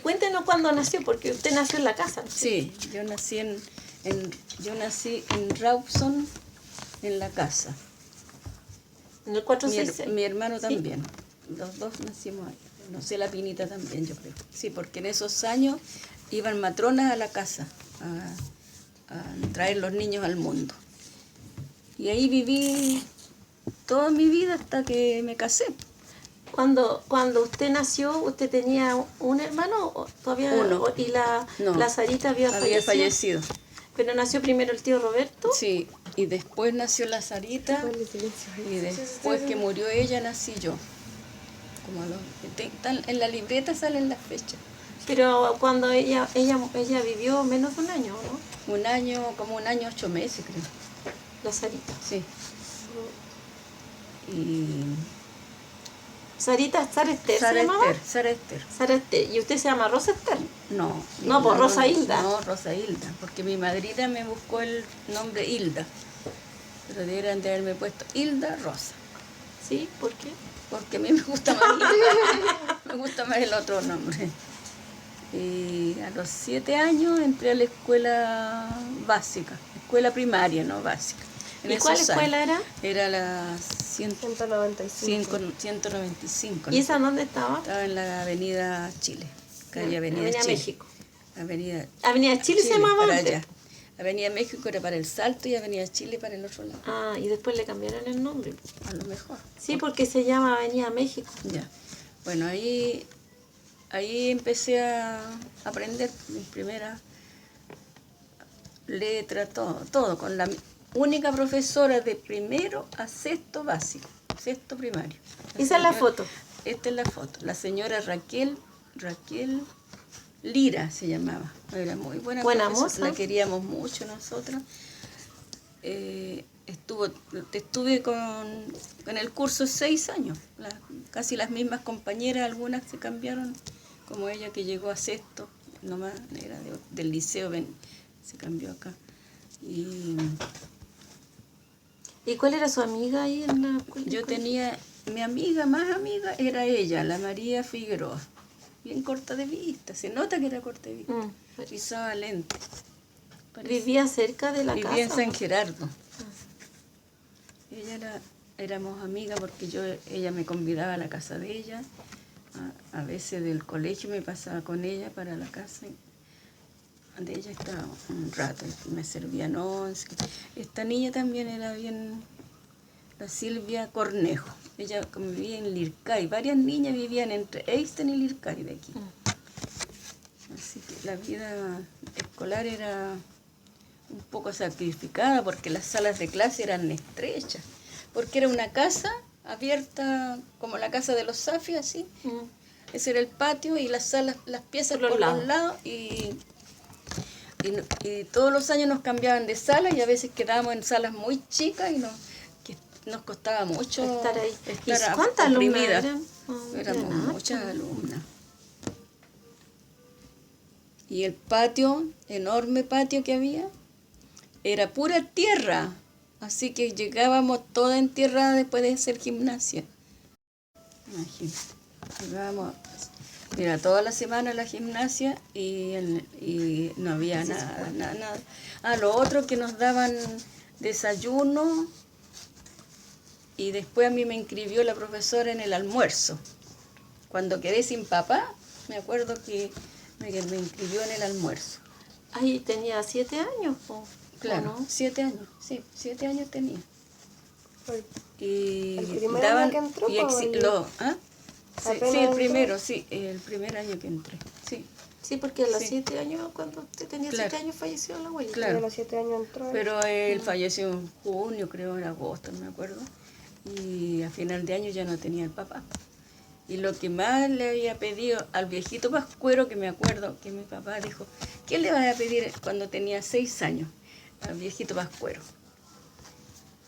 Cuéntenos cuándo nació, porque usted nació en la casa, ¿no? Sí, yo nací en Rawson, en la casa. En el 466. Mi hermano ¿Sí? también. Los dos nacimos ahí. No sé, la Pinita también, yo creo. Sí, porque en esos años iban matronas a la casa a traer los niños al mundo. Y ahí viví toda mi vida hasta que me casé. Cuando usted nació, ¿usted tenía un hermano o todavía? Uno. Y No, la Sarita había fallecido. Pero nació primero el tío Roberto. Sí, y después nació la Sarita y después que murió ella nací yo. Como en la libreta salen las fechas. Pero cuando ella vivió menos de un año, ¿no? Como un año, 8 meses, creo. La Sarita. Sí. Y Sarita, Sara Esther Sara se llamaba. Esther, Sara Esther. Sara Esther. ¿Y usted se llama Rosa Esther? No. No, pues Rosa Hilda. No, Rosa Hilda, porque mi madrina me buscó el nombre Hilda. Pero deberían de haberme puesto Hilda Rosa. ¿Sí? ¿Por qué? Porque a mí me gusta más me gusta más el otro nombre. Y a los 7 años entré a la escuela básica, escuela primaria, no básica. ¿Y cuál escuela era? Era la 195. ¿Y esa dónde estaba? Estaba en la Avenida Chile, calle Avenida Avenida Chile. México. Avenida Chile se llamaba para antes. allá. Avenida México era para el Salto y Avenida Chile para el otro lado. Ah, y después le cambiaron el nombre. A lo mejor. Sí, porque se llama Avenida México. Ya. Bueno, ahí empecé a aprender mis primeras letras, todo, con la única profesora de primero a sexto básico, sexto primario. Esa es la foto. Esta es la foto. La señora Raquel Lira se llamaba. Era muy buena moza. La queríamos mucho nosotras. Estuve con el curso 6 años. Casi las mismas compañeras, algunas se cambiaron, como ella que llegó a sexto, nomás era del liceo, se cambió acá. ¿Y cuál era su amiga ahí en la escuela? Yo tenía, mi amiga más amiga era ella, la María Figueroa. Bien corta de vista, se nota que era corta de vista. Y usaba lentes. ¿Vivía cerca de la casa? Vivía en San Gerardo. Éramos amigas porque ella me convidaba a la casa de ella. A veces del colegio me pasaba con ella para la casa. De ella estaba un rato, me servían once. Esta niña también era bien, la Silvia Cornejo. Ella vivía en Lircay. Varias niñas vivían entre Einstein y Lircay de aquí. Así que la vida escolar era un poco sacrificada porque las salas de clase eran estrechas. Porque era una casa abierta como la casa de los Safi, así. Ese era el patio y las salas, las piezas por los lados. Y todos los años nos cambiaban de sala y a veces quedábamos en salas muy chicas y nos costaba mucho estar ahí. Estar ¿Cuántas alumnas eran? Éramos muchas alumnas. Y el patio, enorme patio que había, era pura tierra. Así que llegábamos toda entierrada después de hacer gimnasia. Imagínate. Llegábamos, mira, toda la semana a la gimnasia y no había nada. Lo otro que nos daban desayuno y después a mí me inscribió la profesora en el almuerzo. Cuando quedé sin papá, me acuerdo que me inscribió en el almuerzo. Ahí tenía 7 años, Claro, ¿no? 7 años, sí, 7 años tenía. Y ¿el primer año que entró? El primer año que entré, sí. Sí, porque a los 7 años, cuando usted tenía 7 años, falleció la abuelita. Claro. Y a los 7 años entró. Pero él falleció en junio, creo, en agosto, no me acuerdo. Y a final de año ya no tenía el papá. Y lo que más le había pedido al viejito Pascuero, que me acuerdo que mi papá dijo, ¿qué le vas a pedir cuando tenía 6 años? Al viejito Pascuero.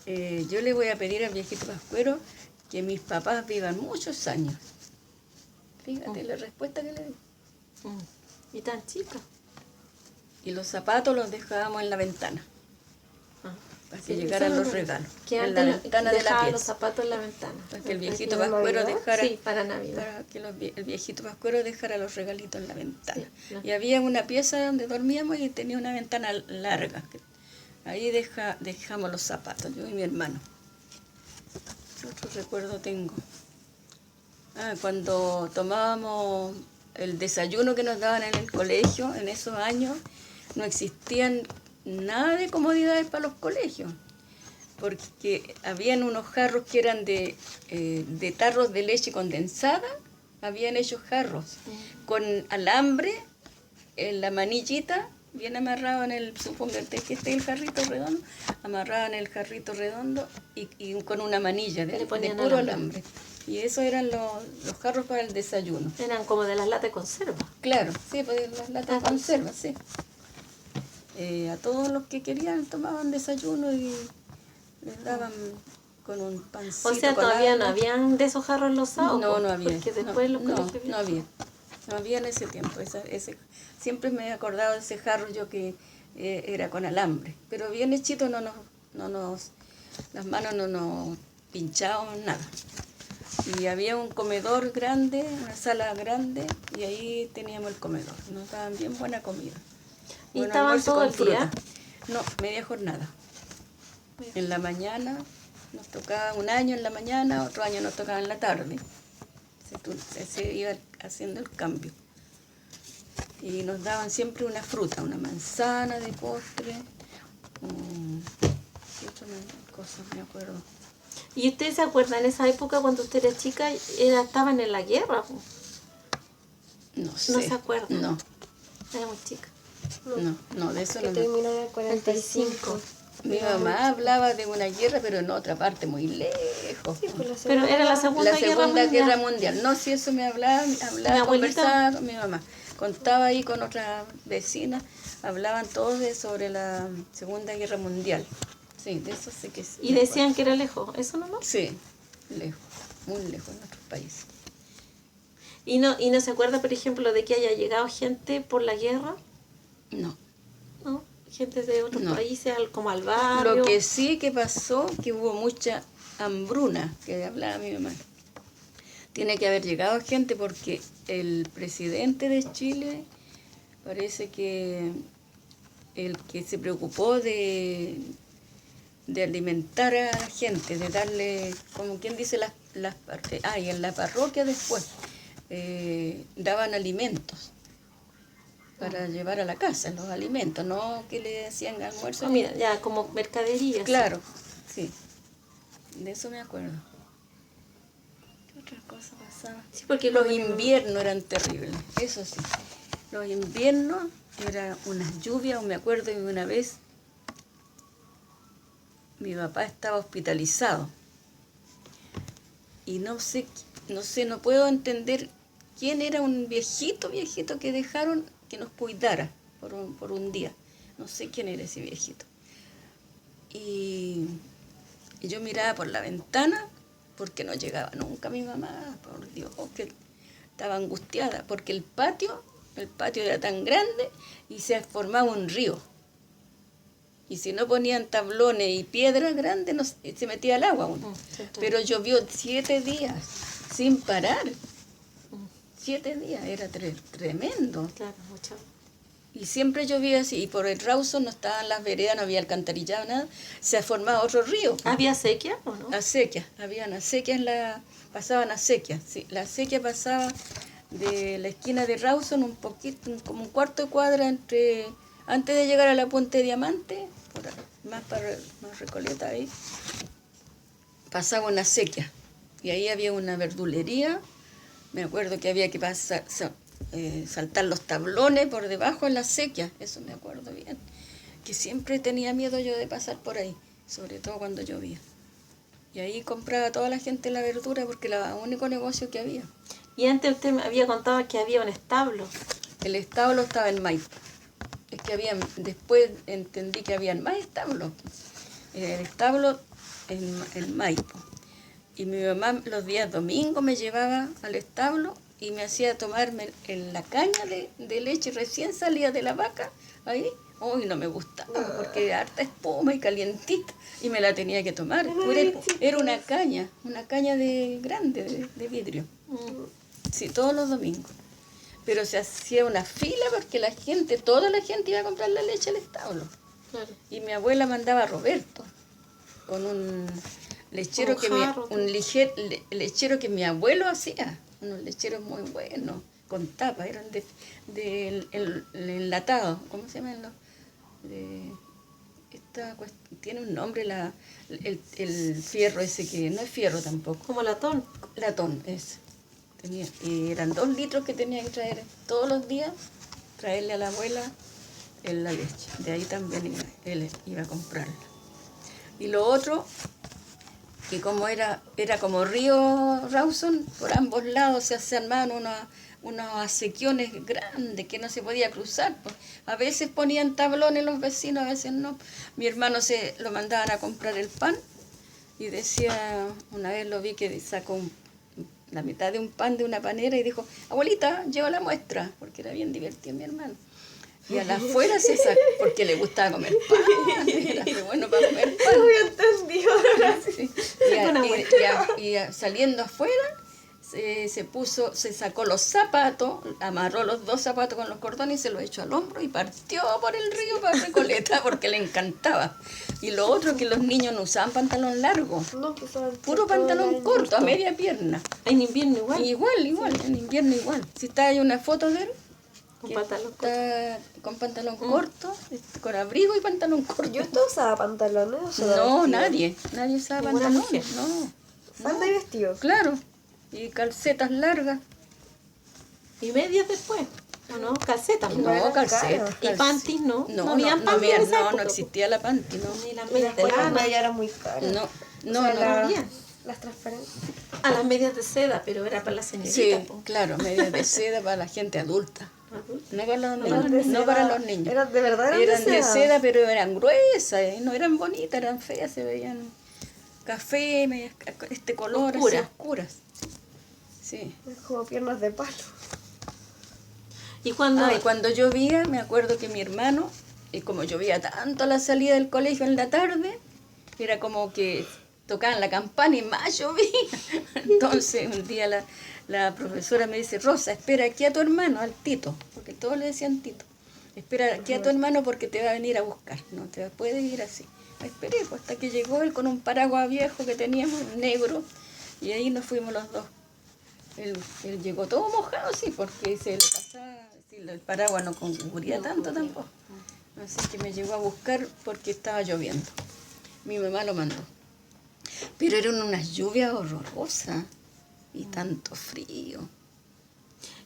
Yo le voy a pedir al viejito Pascuero que mis papás vivan muchos años. Fíjate la respuesta que le di. Y tan chica. Y los zapatos los dejábamos en la ventana para que Sí, llegaran eso los no- regalos. Que En antes la ventana de la dejaba los pieza. zapatos en la ventana. Para que el viejito ¿En pascuero Navidad? dejara... Sí, para Navidad. Para que el viejito pascuero dejara los regalitos en la ventana. Sí, no. Y había una pieza donde dormíamos y tenía una ventana larga. Ahí dejamos los zapatos, yo y mi hermano. ¿Qué otro recuerdo tengo? Cuando tomábamos el desayuno que nos daban en el colegio, en esos años, no existían nada de comodidades para los colegios, porque habían unos jarros que eran de tarros de leche condensada, habían hechos jarros con alambre en la manillita, bien amarrado en el, supóngate que esté el jarrito redondo, amarrado en el jarrito redondo y con una manilla Le de ponían puro alambre. alambre. Y eso eran los jarros para el desayuno. Eran como de las latas de conserva. Claro, sí, pues las latas de Ah, conserva, sí. A todos los que querían tomaban desayuno y les daban con un pancito. O sea, con todavía algo. no habían de esos jarros losados. No, no había. Porque después no, los no, colegios no había. No había en ese tiempo. Siempre me he acordado de ese jarro yo que era con alambre. Pero bien hechito, las manos no nos pinchábamos nada. Y había un comedor grande, una sala grande, y ahí teníamos el comedor. Nos daban bien buena comida. ¿Y Buen estaban almuerzo todo con el día? fruta. No, media jornada. En la mañana nos tocaba un año en la mañana, otro año nos tocaba en la tarde. Se iba haciendo el cambio. Y nos daban siempre una fruta, una manzana de postre. ¿Qué otra cosa me acuerdo? ¿Y usted se acuerda en esa época cuando usted era chica, estaban en la guerra? Po? No sé. No se acuerda. No, Era muy chica. no, de eso Que no me terminó en el 45. Mi mamá hablaba de una guerra, pero en otra parte, muy lejos. Sí, pues la Pero era la Segunda La Segunda Guerra Mundial. Mundial. No, si eso me hablaba, Mi abuelita. conversaba con mi mamá. Contaba ahí con otras vecinas, hablaban todos sobre la Segunda Guerra Mundial. Sí, de eso sé que sí. Y me decían que era lejos, ¿eso no? acuerdo. Sí, lejos, muy lejos en nuestros países. ¿Y no se acuerda, por ejemplo, de que haya llegado gente por la guerra? No. ¿No? Gente de otros No. países, como al barrio. Lo que sí que pasó, que hubo mucha hambruna, que hablaba mi mamá. Tiene que haber llegado gente porque el presidente de Chile parece que el que se preocupó de alimentar a la gente, de darle, como quien dice, y en la parroquia después daban alimentos para llevar a la casa, los alimentos, no que le hacían almuerzo. Mira, ya como mercadería. Claro, sí, de eso me acuerdo. ¿Qué otra cosa pasaba? Sí, porque Los como- inviernos eran terribles, eso sí. Los inviernos eran unas lluvias, me acuerdo de una vez, mi papá estaba hospitalizado. Y no puedo entender quién era un viejito que dejaron que nos cuidara por un día. No sé quién era ese viejito. Y yo miraba por la ventana porque no llegaba nunca mi mamá, por Dios, que estaba angustiada, porque el patio era tan grande y se formaba un río. Y si no ponían tablones y piedras grandes, se metía el agua uno. Pero llovió 7 días sin parar. 7 días, era tremendo. Claro, mucho. Y siempre llovía así, y por el Rawson no estaban las veredas, no había alcantarillado, nada, se formaba otro río. ¿Había sequía o no? Acequias, habían acequias, pasaban acequias, sí, la acequia pasaba de la esquina de Rawson un poquito, como un cuarto de cuadra antes de llegar a la Puente Diamante, más Recoleta ahí, pasaba una acequia, y ahí había una verdulería, me acuerdo que había que saltar los tablones por debajo en la acequia, eso me acuerdo bien, que siempre tenía miedo yo de pasar por ahí, sobre todo cuando llovía. Y ahí compraba toda la gente la verdura porque era el único negocio que había. Y antes usted me había contado que había un establo. El establo estaba en Maipo. Es que después entendí que habían más establos. El establo en Maipo. Y mi mamá los días domingos me llevaba al establo y me hacía tomarme la caña de leche recién salida de la vaca, ahí, Uy, no me gustaba porque era harta espuma y calientita y me la tenía que tomar. Era una caña grande de vidrio. Sí, todos los domingos. Pero se hacía una fila porque toda la gente iba a comprar la leche al establo. Claro. Y mi abuela mandaba a Roberto con un lechero lechero que mi abuelo hacía, unos lecheros muy buenos, con tapa, eran de enlatado, ¿cómo se llaman los? Tiene un nombre el fierro ese que no es fierro tampoco. Como latón. Latón, ese. Y eran 2 litros que tenía que traer todos los días, traerle a la abuela la leche. De ahí también él iba a comprarla. Y lo otro, que como era como río Rawson, por ambos lados se armaban unos acequiones grandes que no se podía cruzar. Pues. A veces ponían tablones los vecinos, a veces no. Mi hermano lo mandaban a comprar el pan y decía, una vez lo vi que sacó la mitad de un pan de una panera y dijo, abuelita, lleva la muestra, porque era bien divertido mi hermano. Y a la afuera se sacó, porque le gustaba comer pan, era muy bueno para comer pan. No había entendido. Sí. Y saliendo afuera, se sacó los zapatos, amarró los 2 zapatos con los cordones y se los echó al hombro y partió por el río para Recoleta porque le encantaba. Y lo otro, que los niños no usaban pantalón largo, No, pues usaban puro todo pantalón el corto, a año. media pierna. En invierno igual. Igual, en invierno igual. Si está ahí una foto de él, Con que pantalón está con pantalón corto, con abrigo y pantalón corto. ¿Yo usted usaba pantalones o solo No, vestido? nadie usaba Ninguna mujer. pantalones, no. Falda y vestido. Claro, y calcetas largas. Y medias después. ¿O no? Calcetas. No, era calcetas. Y panties no. No, habían panties en esa no época, existía la panty, no. Ni las Y medias de después las lana. medias eran muy caras. No, O sea, no. había. Las transparentes. A las medias de seda, pero era para la Sí, señorita. po. claro, medias de seda para la gente adulta. Adulta. No para los Eran niños, de no seda. para los niños. Eran de verdad, Eran de seda, pero eran gruesas, no eran bonitas, eran feas, se veían café, medias, color, Oscura. así, oscuras. Sí. Es como piernas de palo. Y cuando... Y cuando llovía, me acuerdo que mi hermano, y como llovía tanto a la salida del colegio en la tarde, era como que tocaban la campana y más llovía. Entonces un día la profesora me dice, Rosa, espera aquí a tu hermano, al Tito, porque todos le decían Tito. Espera aquí a tu hermano porque te va a venir a buscar, no te puede ir así. Esperé pues, hasta que llegó él con un paraguas viejo que teníamos, negro, y ahí nos fuimos los dos. Él llegó todo mojado, sí, porque se le pasaba, sí, el paraguas no cubría tanto tampoco. Así que me llegó a buscar porque estaba lloviendo. Mi mamá lo mandó. Pero eran unas lluvias horrorosas y tanto frío.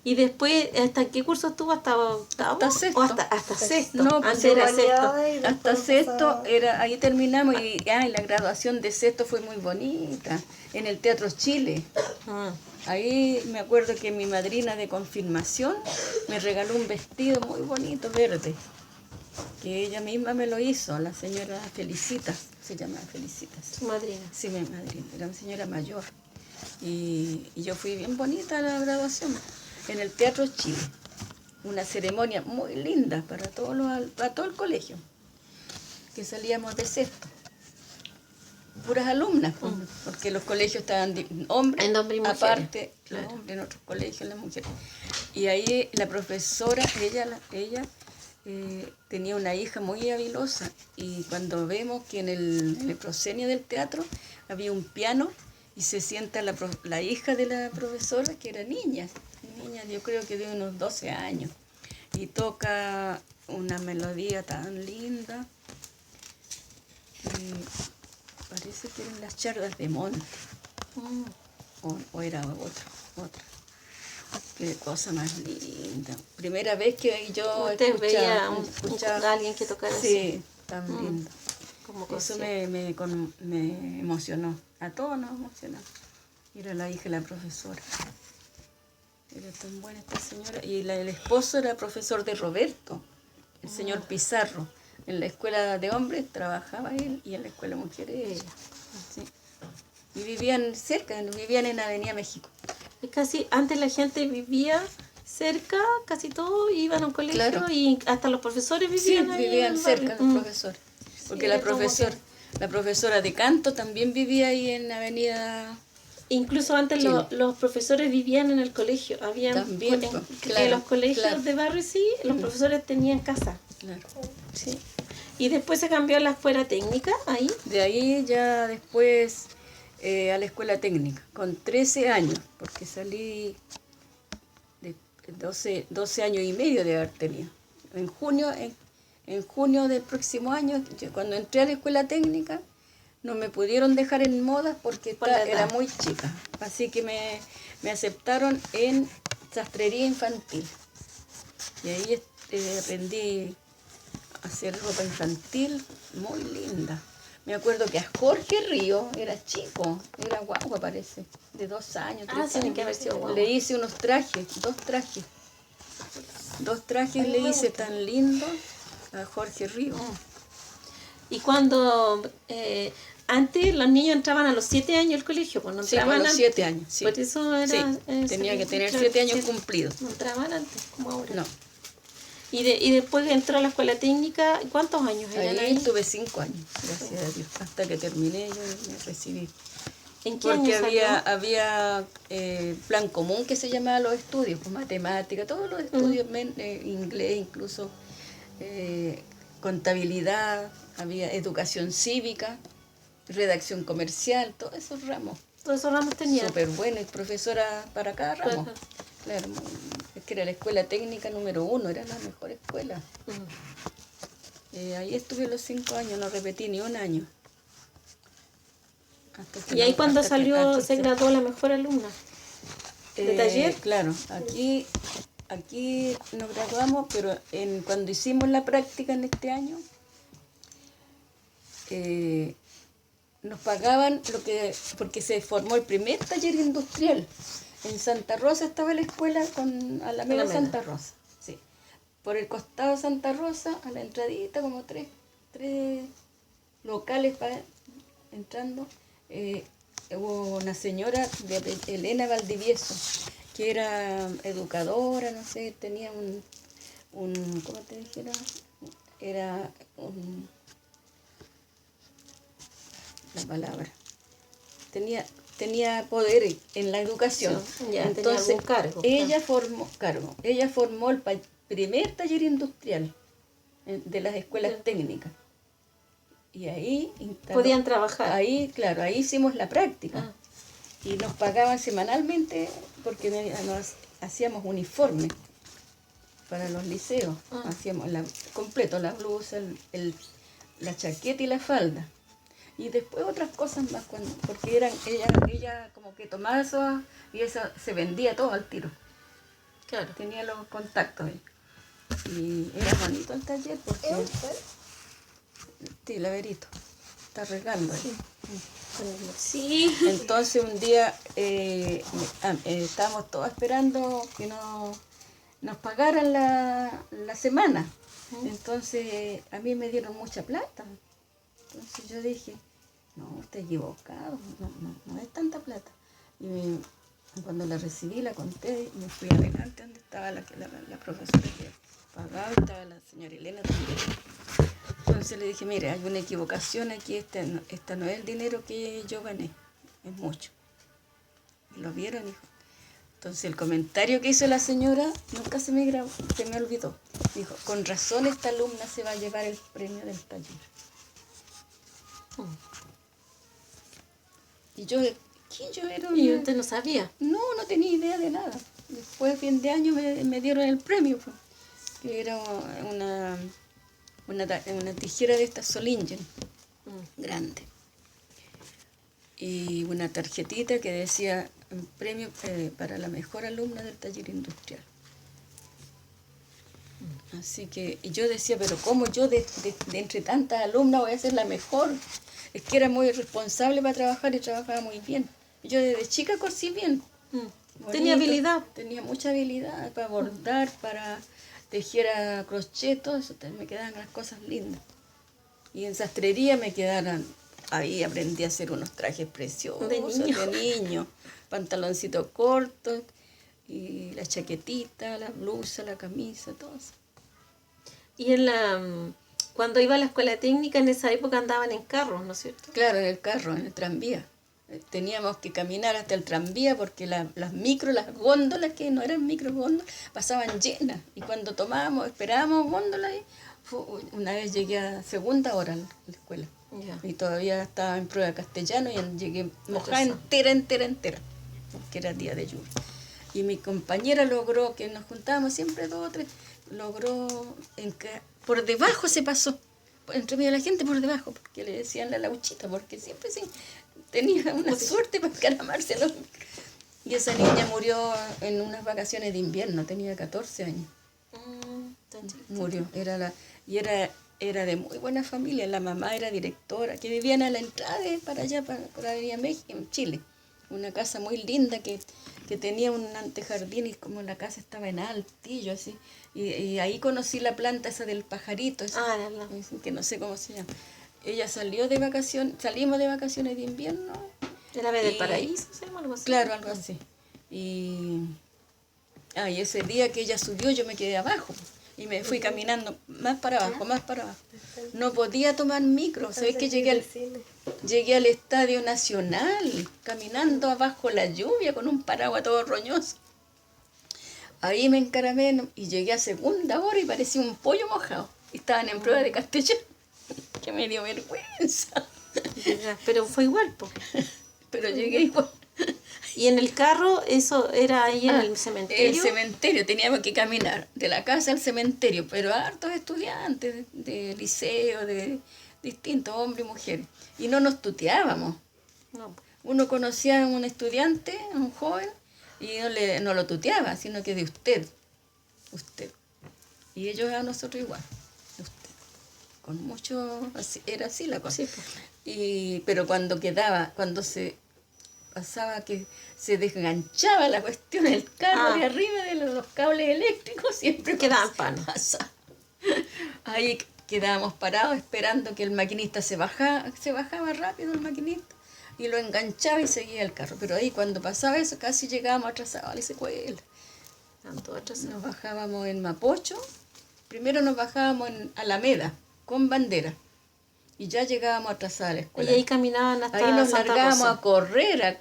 Y después, ¿hasta qué curso estuvo? ¿Hasta octavo? Hasta sexto. ¿O hasta sexto? No, pues antes era sexto. Humanidades y Hasta después sexto, pasaba- ahí terminamos y la graduación de sexto fue muy bonita, en el Teatro Chile. Ah. Ahí me acuerdo que mi madrina de confirmación me regaló un vestido muy bonito, verde, que ella misma me lo hizo, la señora Felicitas, se llamaba Felicitas. Su madrina. Sí, mi madrina, era una señora mayor. Y yo fui bien bonita a la graduación, en el Teatro Chile. Una ceremonia muy linda para todo el colegio, que salíamos de sexto. Puras alumnas, pues, porque los colegios estaban hombres, En hombres y mujeres, aparte, claro. los hombres en otros colegios, las mujeres. Y ahí la profesora, ella tenía una hija muy habilosa, y cuando vemos que en el proscenio del teatro había un piano y se sienta la hija de la profesora, que era niña, yo creo que de unos 12 años, y toca una melodía tan linda. Parece que eran las charlas de Monte, o era otra. Qué cosa más linda. Primera vez que yo Usted veía escuchaba a alguien que tocara así. sí, tan lindo. Como Eso concierto. me emocionó. A todos nos emocionó. Era la hija de la profesora. Era tan buena esta señora. Y el esposo era profesor de Roberto, el señor Pizarro. En la escuela de hombres trabajaba él y en la escuela de mujeres ella. Sí. Y vivían cerca, vivían en Avenida México. Es casi, antes la gente vivía cerca, casi todos iban a un colegio Claro. y hasta los profesores Sí, vivían ahí en vivían el cerca barrio. los profesores. Porque era la como la profesora de canto también vivía ahí en Avenida. Incluso antes Chile. los profesores vivían en el colegio. Habían También, en, pues, en claro, los colegios claro. de barrio, sí, los profesores tenían casa. Claro. Sí. Y después se cambió a la escuela técnica, ahí. De ahí ya después a la escuela técnica, con 13 años, porque salí de 12 años y medio de haber tenido. En junio del próximo año, cuando entré a la escuela técnica, no me pudieron dejar en modas porque Por la edad. era muy chica. Así que me aceptaron en sastrería infantil. Y ahí aprendí a hacer ropa infantil muy linda. Me acuerdo que a Jorge Río era chico, era guagua parece, de 2 años, 3 años. tiene que haber sido guagua. Le hice unos trajes, 2 trajes. 2 trajes le hice tan lindos a Jorge Río. Y cuando antes los niños entraban a los 7 años al colegio, pues no Sí, entraban a los antes. 7 años. Sí. Por eso era. Sí, tenía que tener 7 años cumplidos. No entraban antes, como ahora. No, Y después entró a la escuela técnica, ¿cuántos años eran ahí ahí? tuve 5 años, gracias a Dios. Hasta que terminé yo me recibí. ¿En qué Porque año salió? había plan común que se llamaba los estudios, pues matemática, todos los estudios, inglés incluso, contabilidad, había educación cívica, redacción comercial, todos esos ramos. Todos esos ramos tenían. Súper bueno, y profesora para cada ramo. Ajá. Claro, es que era la escuela técnica número 1, era la mejor escuela. Ahí estuve los 5 años, no repetí ni un año. Hasta que Y ahí no- cuando hasta que- salió, hasta se que- graduó la mejor alumna. ¿De taller? Claro, aquí nos graduamos, pero cuando hicimos la práctica en este año, nos pagaban porque se formó el primer taller industrial. En Santa Rosa estaba la escuela con Alameda Alameda. Santa Rosa. Sí. Por el costado de Santa Rosa, a la entradita, como tres locales para entrando, hubo una señora de Elena Valdivieso, que era educadora, no sé, tenía un ¿cómo te dijera? Era la palabra. Tenía poder en la educación. Sí, ya, tenía Entonces, algún cargo, ella formó el primer taller industrial de las escuelas técnicas. Y ahí Podían trabajar. Ahí, claro, ahí hicimos la práctica. Ah. Y nos pagaban semanalmente porque nos hacíamos uniformes para los liceos. Hacíamos completo, la blusa, la chaqueta y la falda. Y después otras cosas más, porque ella como que tomaba eso y eso se vendía todo al tiro. Claro. Tenía los contactos ahí. Y era bonito el taller porque... Sí, Laverito. Está regando ahí. Sí. Entonces un día estábamos todos esperando que nos pagaran la semana. Entonces a mí me dieron mucha plata. Entonces yo dije, no, está equivocado, no es tanta plata. Y cuando la recibí, la conté y me fui adelante donde estaba la profesora que pagaba, y estaba la señora Elena también. Entonces le dije, mire, hay una equivocación aquí, esta no es el dinero que yo gané, es mucho. Y lo vieron, hijo. Entonces el comentario que hizo la señora nunca se me olvidó. Dijo, con razón esta alumna se va a llevar el premio del taller. Y yo, ¿quién yo era? Y usted no sabía. No tenía idea de nada. Después, de fin de año, me dieron el premio, pues, que era una tijera de estas Solingen, grande. Y una tarjetita que decía premio para la mejor alumna del taller industrial. Así que y yo decía, pero ¿cómo yo de entre tantas alumnas voy a ser la mejor? Es que era muy responsable para trabajar y trabajaba muy bien. Yo desde chica cosí bien. Bonito. Tenía habilidad. Tenía mucha habilidad para bordar, para tejer a crochet, todo eso. Me quedaban las cosas lindas. Y en sastrería me quedaron, ahí aprendí a hacer unos trajes preciosos De niño. de niño, pantaloncitos cortos y la chaquetita, la blusa, la camisa, todo eso. Y cuando iba a la escuela técnica, en esa época andaban en carros, ¿no es cierto? Claro, en el carro, en el tranvía. Teníamos que caminar hasta el tranvía porque las micros, las góndolas, que no eran micro góndolas, pasaban llenas. Y cuando esperábamos góndolas, una vez llegué a segunda hora a la escuela. Ya. Y todavía estaba en prueba de castellano y llegué mojada Atrasada. entera, porque era día de lluvia. Y mi compañera logró, que nos juntábamos siempre 2 o 3, logró, por debajo se pasó, entre medio de la gente por debajo, porque le decían la lauchita, porque siempre sí, tenía una suerte para encaramarse a los micros. Y esa niña murió en unas vacaciones de invierno, tenía 14 años. Murió, era de muy buena familia, la mamá era directora, que vivían a la entrada para allá, para Avenida México, en Chile. Una casa muy linda que tenía un antejardín y como la casa estaba en altillo, así. Y ahí conocí la planta esa del pajarito, que no sé cómo se llama. Ella salimos de vacaciones de invierno. ¿Era del Paraíso? ¿Se llama algo así? Claro, algo así. Y ese día que ella subió yo me quedé abajo. Y me fui caminando más para abajo, más para abajo. No podía tomar micro. ¿Sabes que llegué al Estadio Nacional caminando abajo la lluvia con un paraguas todo roñoso? Ahí me encaramé y llegué a segunda hora y parecía un pollo mojado. Y estaban en prueba de castellano. Que me dio vergüenza. Pero fue igual, po. Pero llegué igual. Y en el carro, eso era ahí en el cementerio. El cementerio, teníamos que caminar de la casa al cementerio, pero hartos estudiantes de liceo, de distintos hombres y mujeres. Y no nos tuteábamos. No. Uno conocía a un estudiante, a un joven, y no lo tuteaba, sino que de usted. Y ellos a nosotros igual, usted. Con mucho, era así la cosa. Sí, pues. Pero cuando se pasaba que se desganchaba la cuestión del carro de arriba de los cables eléctricos, siempre quedaban panos. Ahí quedábamos parados esperando que el maquinista se bajaba rápido el maquinista y lo enganchaba y seguía el carro. Pero ahí cuando pasaba eso casi llegábamos atrasados a la secuela. Nos bajábamos en Mapocho, primero nos bajábamos en Alameda con bandera. Y ya llegábamos atrasados a la escuela. Y ahí caminaban hasta ahí nos Santa largábamos Rosa. a correr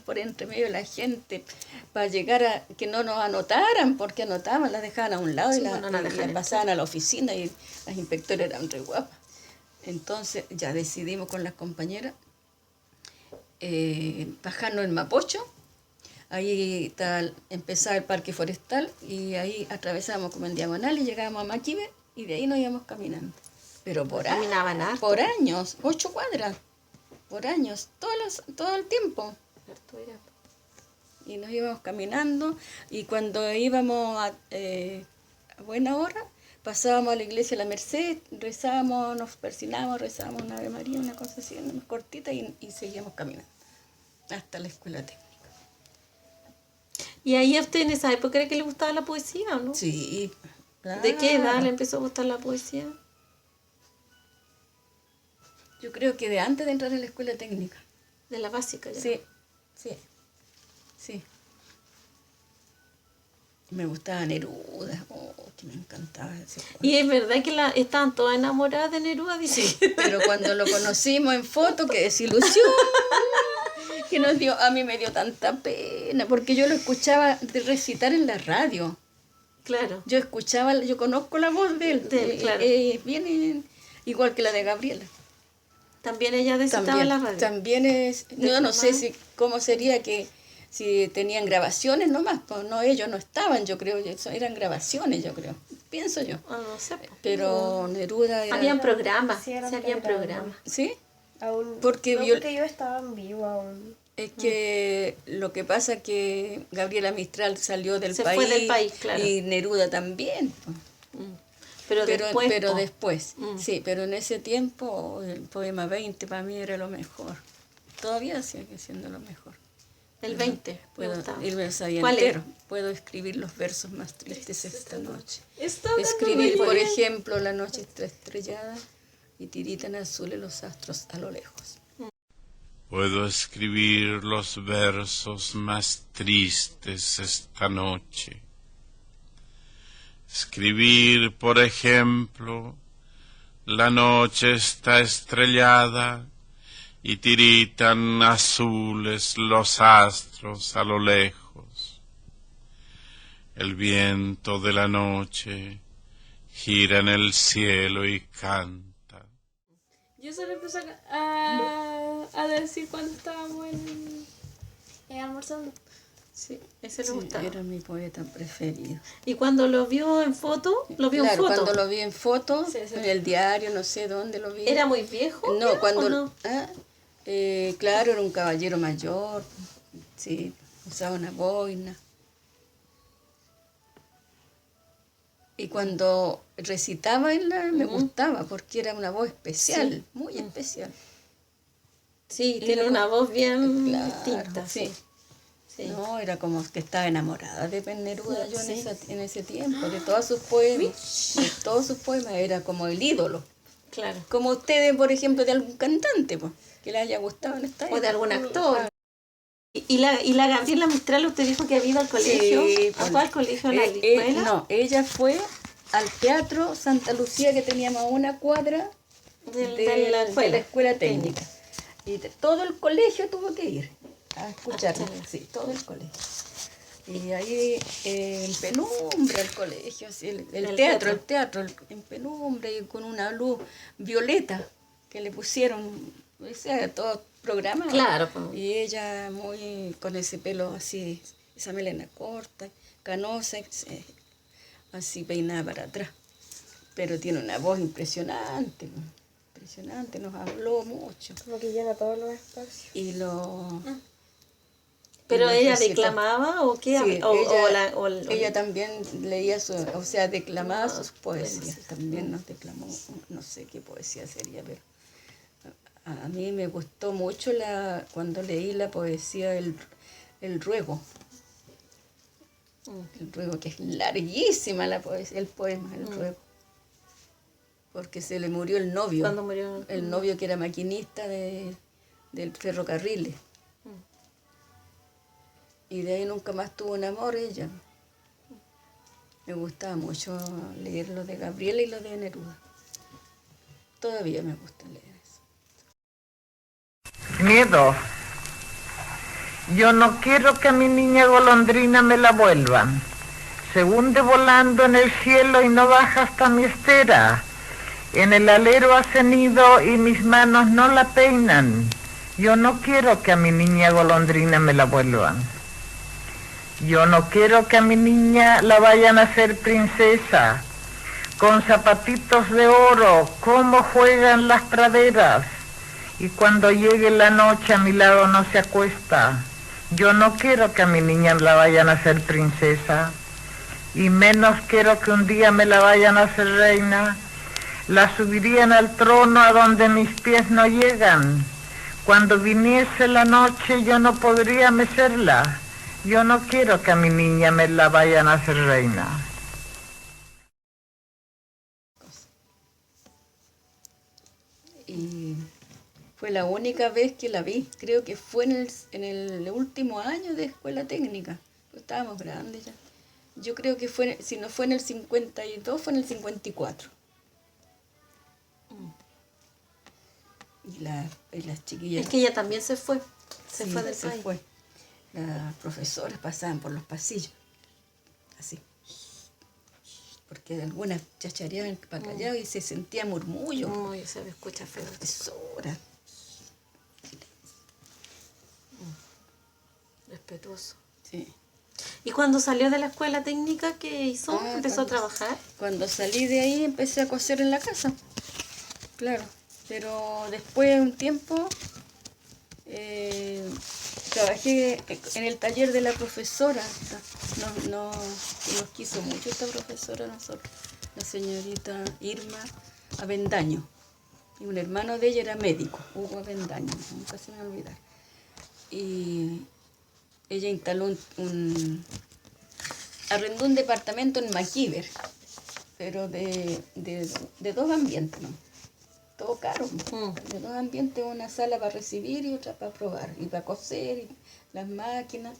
por entre medio de la gente para llegar a que no nos anotaran, porque anotaban, las dejaban a un lado y las pasaban a la oficina y las inspectoras eran re guapas. Entonces ya decidimos con las compañeras bajarnos en Mapocho. Ahí empezaba el parque forestal y ahí atravesábamos como en diagonal y llegábamos a Maquive y de ahí nos íbamos caminando. Pero caminaban harto. Por años, 8 cuadras, por años, todo el tiempo. Y nos íbamos caminando y cuando íbamos a buena hora, pasábamos a la iglesia de la Merced, rezábamos, nos persinábamos, rezábamos una Ave María, una cosa así, una más cortita y seguíamos caminando hasta la escuela técnica. ¿Y ahí a usted en esa época era que le gustaba la poesía o no? Sí, claro. ¿De qué edad le empezó a gustar la poesía? Yo creo que de antes de entrar en la escuela técnica. De la básica ya. Sí. Me gustaba Neruda, que me encantaba ese juego. Y es verdad que estaban todas enamoradas de Neruda, dice. Sí, pero cuando lo conocimos en foto, qué desilusión. Que a mí me dio tanta pena, porque yo lo escuchaba recitar en la radio. Claro. Yo conozco la voz de él. Claro. Viene igual que la de Gabriela. También ella recitaba en la radio. También no sé cómo sería que si tenían grabaciones nomás, pues no, ellos no estaban, yo creo, eran grabaciones, yo creo, pienso yo. No sé. Pero Neruda era... Habían programas, Sí, habían programas. ¿Sí? Aún, Porque porque yo estaba en vivo aún. Es que lo que pasa es que Gabriela Mistral salió del Se país, fue del país, claro. Y Neruda también. Pero después. Sí, pero en ese tiempo el poema 20 para mí era lo mejor. Todavía sigue siendo lo mejor. El 20, y lo sabía ¿Cuál entero. es? Puedo escribir los versos más tristes esta noche. Escribir, Escribir, por ejemplo, la noche está estrellada y tiritan azules los astros a lo lejos. Puedo escribir los versos más tristes esta noche. Escribir, por ejemplo, la noche está estrellada y tiritan azules los astros a lo lejos. El viento de la noche gira en el cielo y canta. Yo se lo empecé a decir cuando estábamos almorzando. Sí, ese le Sí, gustaba. era mi poeta preferido. Y cuando lo vio en foto, lo vio Claro, en foto. cuando lo vi en foto, Sí, sí. en el diario, no sé dónde lo vi. ¿Era muy viejo? No, ya, cuando... ¿o no? claro, era un caballero mayor, sí, usaba una boina. Y cuando recitaba él, me gustaba, porque era una voz especial, Sí. muy especial. Sí, Y tiene lo- una voz bien Claro, distinta. sí. Sí. No, era como que estaba enamorada de Pez Neruda yo Sí. en ese tiempo, de todos sus poemas. De todos sus poemas, era como el ídolo. Claro. Como ustedes, por ejemplo, de algún cantante, pues, que les haya gustado en esta O de época. algún actor. Y la Gabriela Mistral, usted dijo que había ido al colegio. Sí, ¿A pues, cuál colegio? ¿A la escuela? no, ella fue al Teatro Santa Lucía, que teníamos a una cuadra De la escuela. técnica. Y todo el colegio tuvo que ir a escucharla. escucharla. Sí, todo el colegio. Y ahí en penumbra el colegio, así, el teatro, en penumbra y con una luz violeta que le pusieron, o sea, todo programa. Claro, pues. Y ella muy con ese pelo así, esa melena corta, canosa, así peinada para atrás. Pero tiene una voz impresionante, impresionante, nos habló mucho. Como que llena todos los espacios. Y lo... ¿Pero y ella recitó. declamaba o qué? Sí, o ella también leía, o sea, declamaba sus poesías. poesías. También nos declamó, no sé qué poesía sería, pero a mí me gustó mucho cuando leí la poesía El Ruego. El Ruego, que es larguísima la poesía, el poema, El Ruego. Porque se le murió el novio. Cuando murió. El novio que era maquinista del ferrocarril. Y de ahí nunca más tuvo un amor ella. Me gustaba mucho leer lo de Gabriela y lo de Neruda. Todavía me gusta leer eso. Miedo. Yo no quiero que a mi niña golondrina me la vuelvan. Se hunde volando en el cielo y no baja hasta mi estera. En el alero hace nido y mis manos no la peinan. Yo no quiero que a mi niña golondrina me la vuelvan. Yo no quiero que a mi niña la vayan a hacer princesa. Con zapatitos de oro, cómo juegan las praderas. Y cuando llegue la noche a mi lado no se acuesta. Yo no quiero que a mi niña la vayan a hacer princesa. Y menos quiero que un día me la vayan a hacer reina. La subirían al trono a donde mis pies no llegan. Cuando viniese la noche yo no podría mecerla. Yo no quiero que a mi niña me la vayan a hacer reina. Y fue la única vez que la vi. Creo que fue en el último año de escuela técnica. Estábamos grandes ya. Yo creo que fue, si no fue en el 52, fue en el 54. Y las chiquillas... Es que ella también se fue. Se sí, fue del se país. fue. Las profesoras pasaban por los pasillos, así. Porque algunas chachareaban para allá y se sentía murmullo. Muy, se me escucha feo. Profesora. Respetuoso. Sí. ¿Y cuando salió de la escuela técnica, qué hizo? Ah, ¿Empezó a cuando- trabajar? Cuando salí de ahí empecé a coser en la casa. Claro. Pero después de un tiempo trabajé en el taller de la profesora. Nos quiso mucho esta profesora a nosotros, la señorita Irma Avendaño. Y un hermano de ella era médico, Hugo Avendaño, nunca se me va a olvidar. Y ella instaló arrendó un departamento en Maquíver, pero de dos ambientes, ¿no? todo caro. Mm. De dos ambientes, una sala para recibir y otra para probar, y para coser, y las máquinas,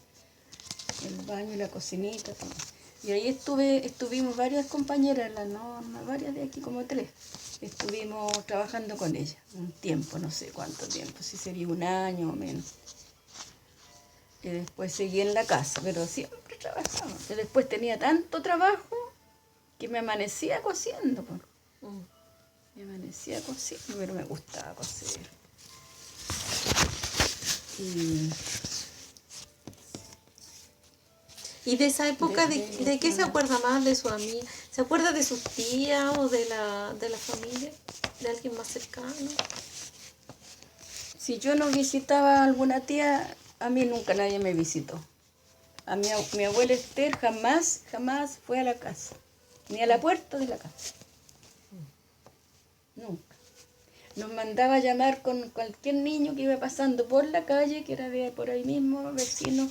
el baño y la cocinita, todo. Y ahí estuvimos varias compañeras, la Norma, varias de aquí, como 3. Estuvimos trabajando con ella un tiempo, no sé cuánto tiempo, si sería 1 año o menos. Y después seguí en la casa, pero siempre trabajaba. Y después tenía tanto trabajo que me amanecía cosiendo. Pues. Mm. Me amanecía cosiendo, pero me gustaba coser. ¿Y de esa época de qué se acuerda más de su amiga? ¿Se acuerda de sus tías o de la familia? ¿De alguien más cercano? Si yo no visitaba a alguna tía, a mí nunca nadie me visitó. A mi abuela Esther jamás fue a la casa, ni a la puerta de la casa. Nunca. Nos mandaba a llamar con cualquier niño que iba pasando por la calle, que era de por ahí mismo, vecino,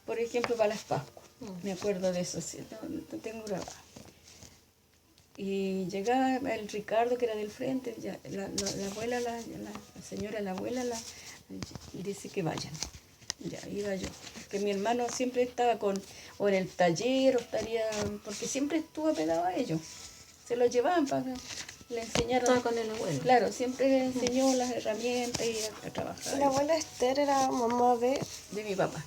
por ejemplo, para las Pascuas. Me acuerdo de eso, sí, lo tengo grabado. Y llegaba el Ricardo, que era del frente, ya, la abuela, la señora, la abuela, dice que vayan. Ya, iba yo. Que mi hermano siempre estaba o en el taller, o estaría, porque siempre estuvo pegado a ellos. Se lo llevaban para... Le enseñaron. Estaba con el abuelo. Claro, siempre le enseñó las herramientas y a trabajar. La abuela Esther era mamá de mi papá.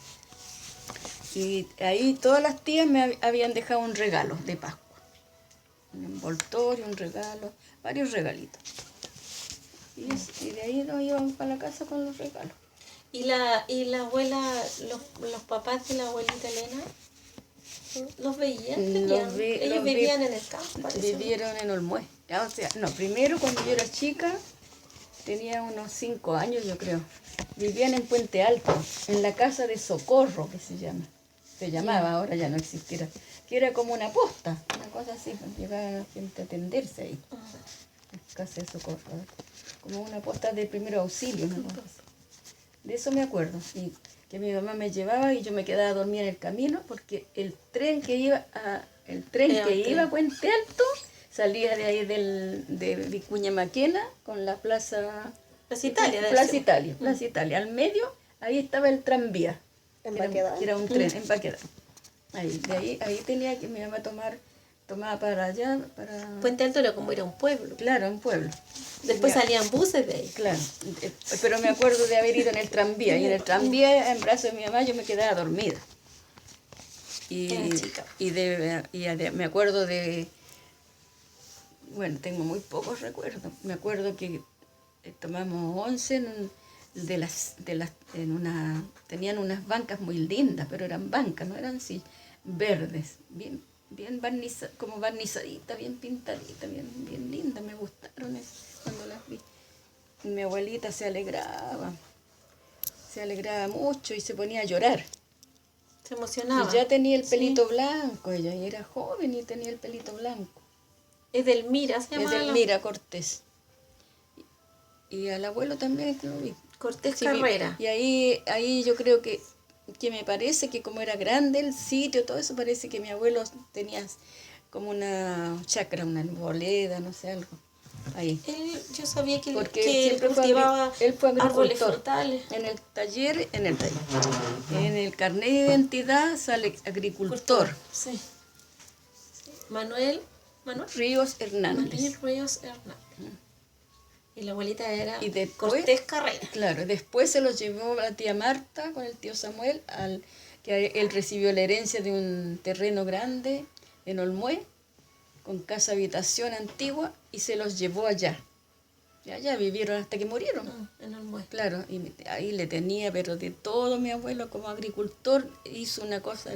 Y ahí todas las tías me habían dejado un regalo de Pascua. Un envoltorio, un regalo, varios regalitos. Y de ahí nos íbamos para la casa con los regalos. ¿Y la abuela, los papás de la abuelita Elena, los veían? Ellos vivían en el campo, parece. Vivieron en Olmué. O sea, no, primero cuando yo era chica, tenía unos 5 años yo creo, vivían en Puente Alto, en la casa de Socorro, que se llamaba, ahora ya no existiera, que era como una posta, una cosa así, llegaba la gente a atenderse ahí, casa de Socorro, como una posta de primer auxilio, una cosa así. De eso me acuerdo, y que mi mamá me llevaba y yo me quedaba dormida en el camino, porque el tren que iba a Puente Alto salía de ahí de Vicuña Maquena con la Plaza Italia. Al medio, ahí estaba el tranvía. En Baquedano. Era un tren en Baquedano. Ahí tenía que mi mamá tomaba para allá, para... Puente Alto era como era un pueblo. Claro, un pueblo. Después salían buses de ahí. Claro, pero me acuerdo de haber ido en el tranvía. Y en el tranvía, en brazos de mi mamá, yo me quedaba dormida. Era chica. Me acuerdo de... Bueno, tengo muy pocos recuerdos. Me acuerdo que tomamos 11 tenían unas bancas muy lindas, pero eran bancas, no eran así, verdes, bien como barnizaditas, bien pintaditas, bien lindas, me gustaron cuando las vi. Mi abuelita se alegraba mucho y se ponía a llorar. Se emocionaba. Y ya tenía el pelito blanco, ella y era joven y tenía el pelito blanco. Edelmira se llamaba. Edelmira Cortés. Y al abuelo también que lo vi. Cortés Sí, Carrera. Y ahí yo creo que me parece que como era grande el sitio, todo eso, parece que mi abuelo tenía como una chacra, una arboleda, no sé, algo. Ahí. Yo sabía que Porque él cultivaba él fue árboles agricultor. frutales. En el carnet de identidad sale agricultor. Sí. Manuel Ríos Hernández. Ríos Hernández. Y la abuelita era Y después, Cortés Carrera. Claro, después se los llevó la tía Marta con el tío Samuel, que él recibió la herencia de un terreno grande en Olmué, con casa habitación antigua, y se los llevó allá. Y allá vivieron hasta que murieron. En Olmué. Claro, y ahí le tenía, pero de todo mi abuelo como agricultor hizo una cosa,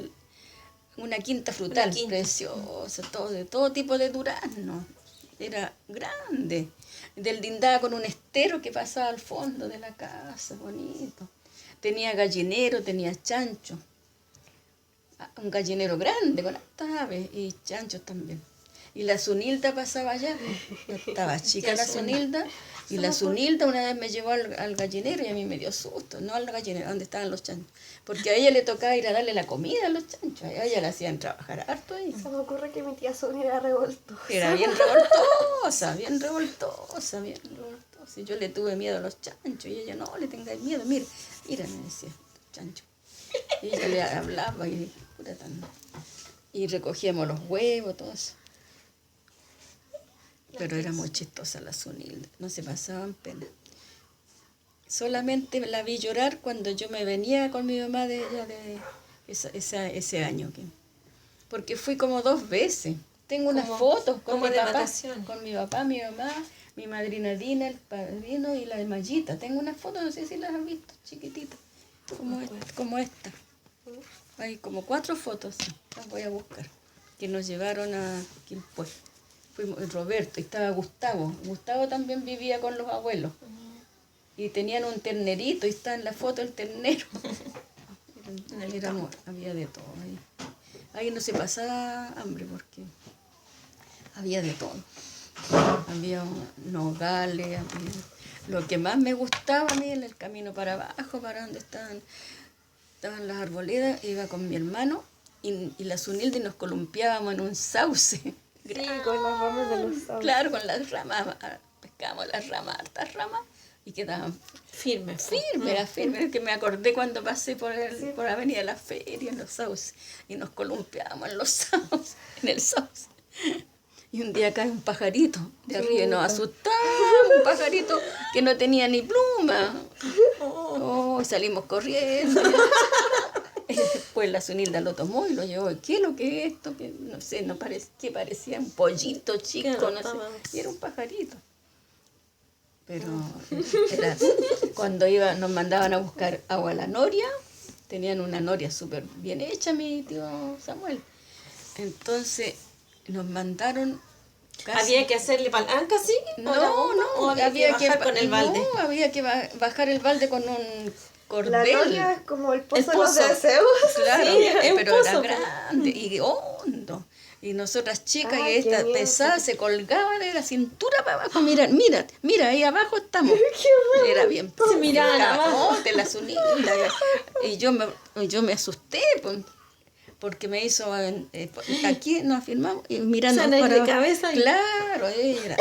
una quinta frutal preciosa, de todo tipo de durazno. Era grande. Lindaba con un estero que pasaba al fondo de la casa, bonito. Tenía gallinero, tenía chancho. Un gallinero grande con hartas aves y chanchos también. Y la Zunilda pasaba allá. Yo estaba chica Ya la suena. Zunilda. Y la Zunilda una vez me llevó al gallinero y a mí me dio susto. No al gallinero, donde estaban los chanchos. Porque a ella le tocaba ir a darle la comida a los chanchos. A ella la hacían trabajar harto ahí. Se me ocurre que mi tía Sonia era revoltosa. Era bien revoltosa, bien revoltosa, bien revoltosa. Y yo le tuve miedo a los chanchos. Y ella, no le tengáis miedo. Mira, mira, me decía, chancho. Y ella le hablaba y pura tan... Y recogíamos los huevos, todo eso. Pero era muy chistosa la Zunilda, no se pasaban pena. Solamente la vi llorar cuando yo me venía con mi mamá de ella de ese año. Porque fui como 2 veces. Tengo unas Como- fotos con como mi de papá, vacaciones. con mi papá, mi mamá, mi madrina Dina, el padrino y la de Mayita. Tengo unas fotos, no sé si las has visto, chiquititas, como esta. Hay como 4 fotos, sí, las voy a buscar, que nos llevaron a Quilpué. Fuimos Roberto y estaba Gustavo. Gustavo también vivía con los abuelos. Y tenían un ternerito y está en la foto el ternero. Había de todo ahí. Ahí no se pasaba hambre porque había de todo. Había nogales, había... Lo que más me gustaba a mí en el camino para abajo, para donde estaban las arboledas, iba con mi hermano y la Zunilda y nos columpiábamos en un sauce. Sí, con las ramas de los sauces. Claro, con las ramas, pescábamos las ramas, hartas ramas, y quedaban Firme. firmes, firmes, que me acordé cuando pasé por Avenida La Feria, en los sauces, y nos columpiábamos en los sauces, en el sauce. Y un día cae un pajarito de arriba y nos asustamos, un pajarito que no tenía ni pluma. Oh, salimos corriendo. Y después la Zunilda lo tomó y lo llevó. ¿Qué es lo que es esto? Que no sé, que parecía un pollito chico, Claro, no sé. estaba- Y era un pajarito. Pero cuando nos mandaban a buscar agua a la noria, tenían una noria súper bien hecha, mi tío Samuel. Entonces nos mandaron casi... ¿Había que hacerle palanca, sí? ¿O había que bajar con el balde? No, había que bajar el balde con un La cordel. noria es como el pozo de pozo. los deseos. Claro, Sí, es un pero era pozo, grande y hondo. Y nosotras chicas, Ay, y esta qué miedo. pesada se colgaba de la cintura para abajo. Mira, ahí abajo estamos. Era bien. Se miraban abajo. De la Zunilda. Y yo me asusté, pues, porque me hizo, aquí nos afirmamos y mirando O sea, para de abajo. cabeza y- Claro, era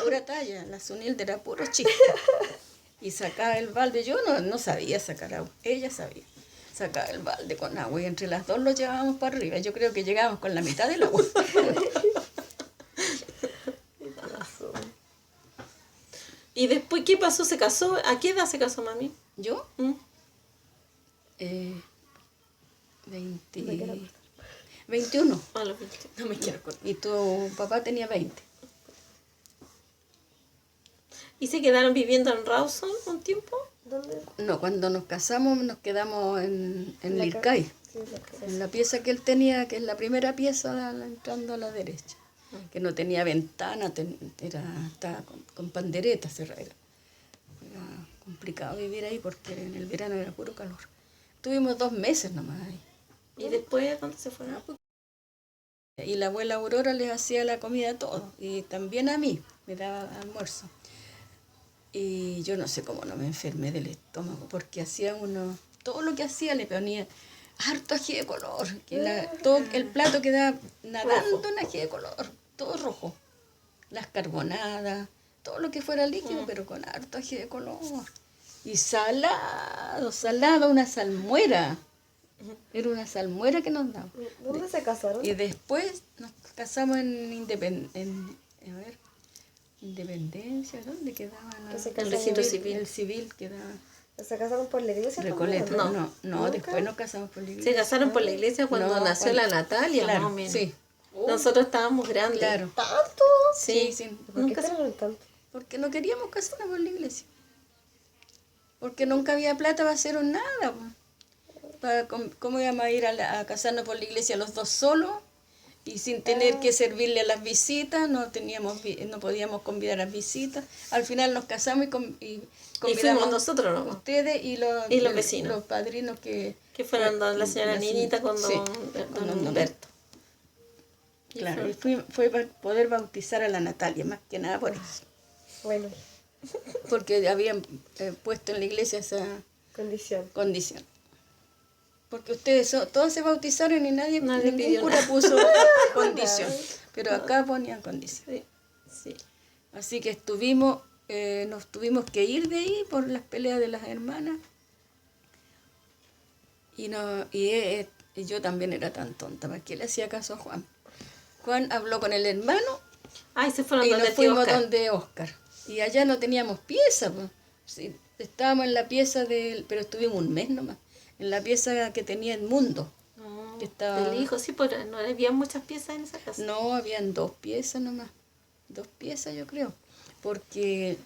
pura talla, la Zunilda era puro chiste. Y sacaba el balde, yo no sabía sacar agua, ella sabía. Sacaba el balde con agua y entre las dos lo llevábamos para arriba. Yo creo que llegábamos con la mitad del agua. ¿Y después qué pasó? ¿Se casó? ¿A qué edad se casó, mami? ¿Yo? ¿Mm? 21. A los 20. No me quiero acordar. Y tu papá tenía 20. ¿Y se quedaron viviendo en Rawson un tiempo? ¿Dónde? No, cuando nos casamos nos quedamos en La Lircay, Sí, la casa. en la pieza que él tenía, que es la primera pieza entrando a la derecha, que no tenía ventana, estaba con pandereta cerrada. Era complicado vivir ahí porque en el verano era puro calor. Tuvimos 2 meses nomás ahí. ¿Y después cuándo se fueron? Y la abuela Aurora les hacía la comida a todos, y también a mí, me daba almuerzo. Y yo no sé cómo no me enfermé del estómago, porque todo lo que hacía le ponía harto ají de color, todo el plato quedaba nadando en ají de color, todo rojo. Las carbonadas, todo lo que fuera líquido, pero con harto ají de color. Y salado, una salmuera. Era una salmuera que nos daba. ¿Dónde se casaron? Y después nos casamos en Independencia, ¿dónde quedaba? Que se El casaron. registro civil. El civil quedaba ¿Se casaron por la iglesia? Recoleta. también, No, ¿Nunca? después nos casamos por la Se iglesia. casaron por la iglesia cuando No, nació cuando- la Natalia, claro, más o menos. sí. Nosotros estábamos grandes. Claro. ¿Tanto? Sí. Sí, ¿Por qué Nunca esperaron tanto? porque no queríamos casarnos por la iglesia. Porque nunca había plata para hacer nada. ¿Cómo íbamos a ir a casarnos por la iglesia los dos solos? Y sin tener que servirle a las visitas, no podíamos convidar a las visitas. Al final nos casamos y convidamos fuimos nosotros, ¿no? ustedes y los vecinos. los padrinos que Que fueron la señora la Ninita con sí, don con don Humberto. Claro, y fue para poder bautizar a la Natalia, más que nada por eso. Bueno, Porque habían puesto en la iglesia esa condición. condición. Porque ustedes todos se bautizaron y nadie Nadie ningún pidió cura nada. puso condición. Pero acá ponían condición. Sí, sí. Así que nos tuvimos que ir de ahí por las peleas de las hermanas. Y yo también era tan tonta, ¿para qué le hacía caso a Juan? Juan habló con el hermano Ay, se fueron y donde nos el tío fuimos Oscar. donde Oscar. Y allá no teníamos pieza, pues. Sí, estábamos en la pieza pero estuvimos un mes nomás, en la pieza que tenía Edmundo. Que estaba, El hijo, sí, pero no había muchas piezas en esa casa. no, habían 2 piezas nomás. 2 piezas yo creo. Porque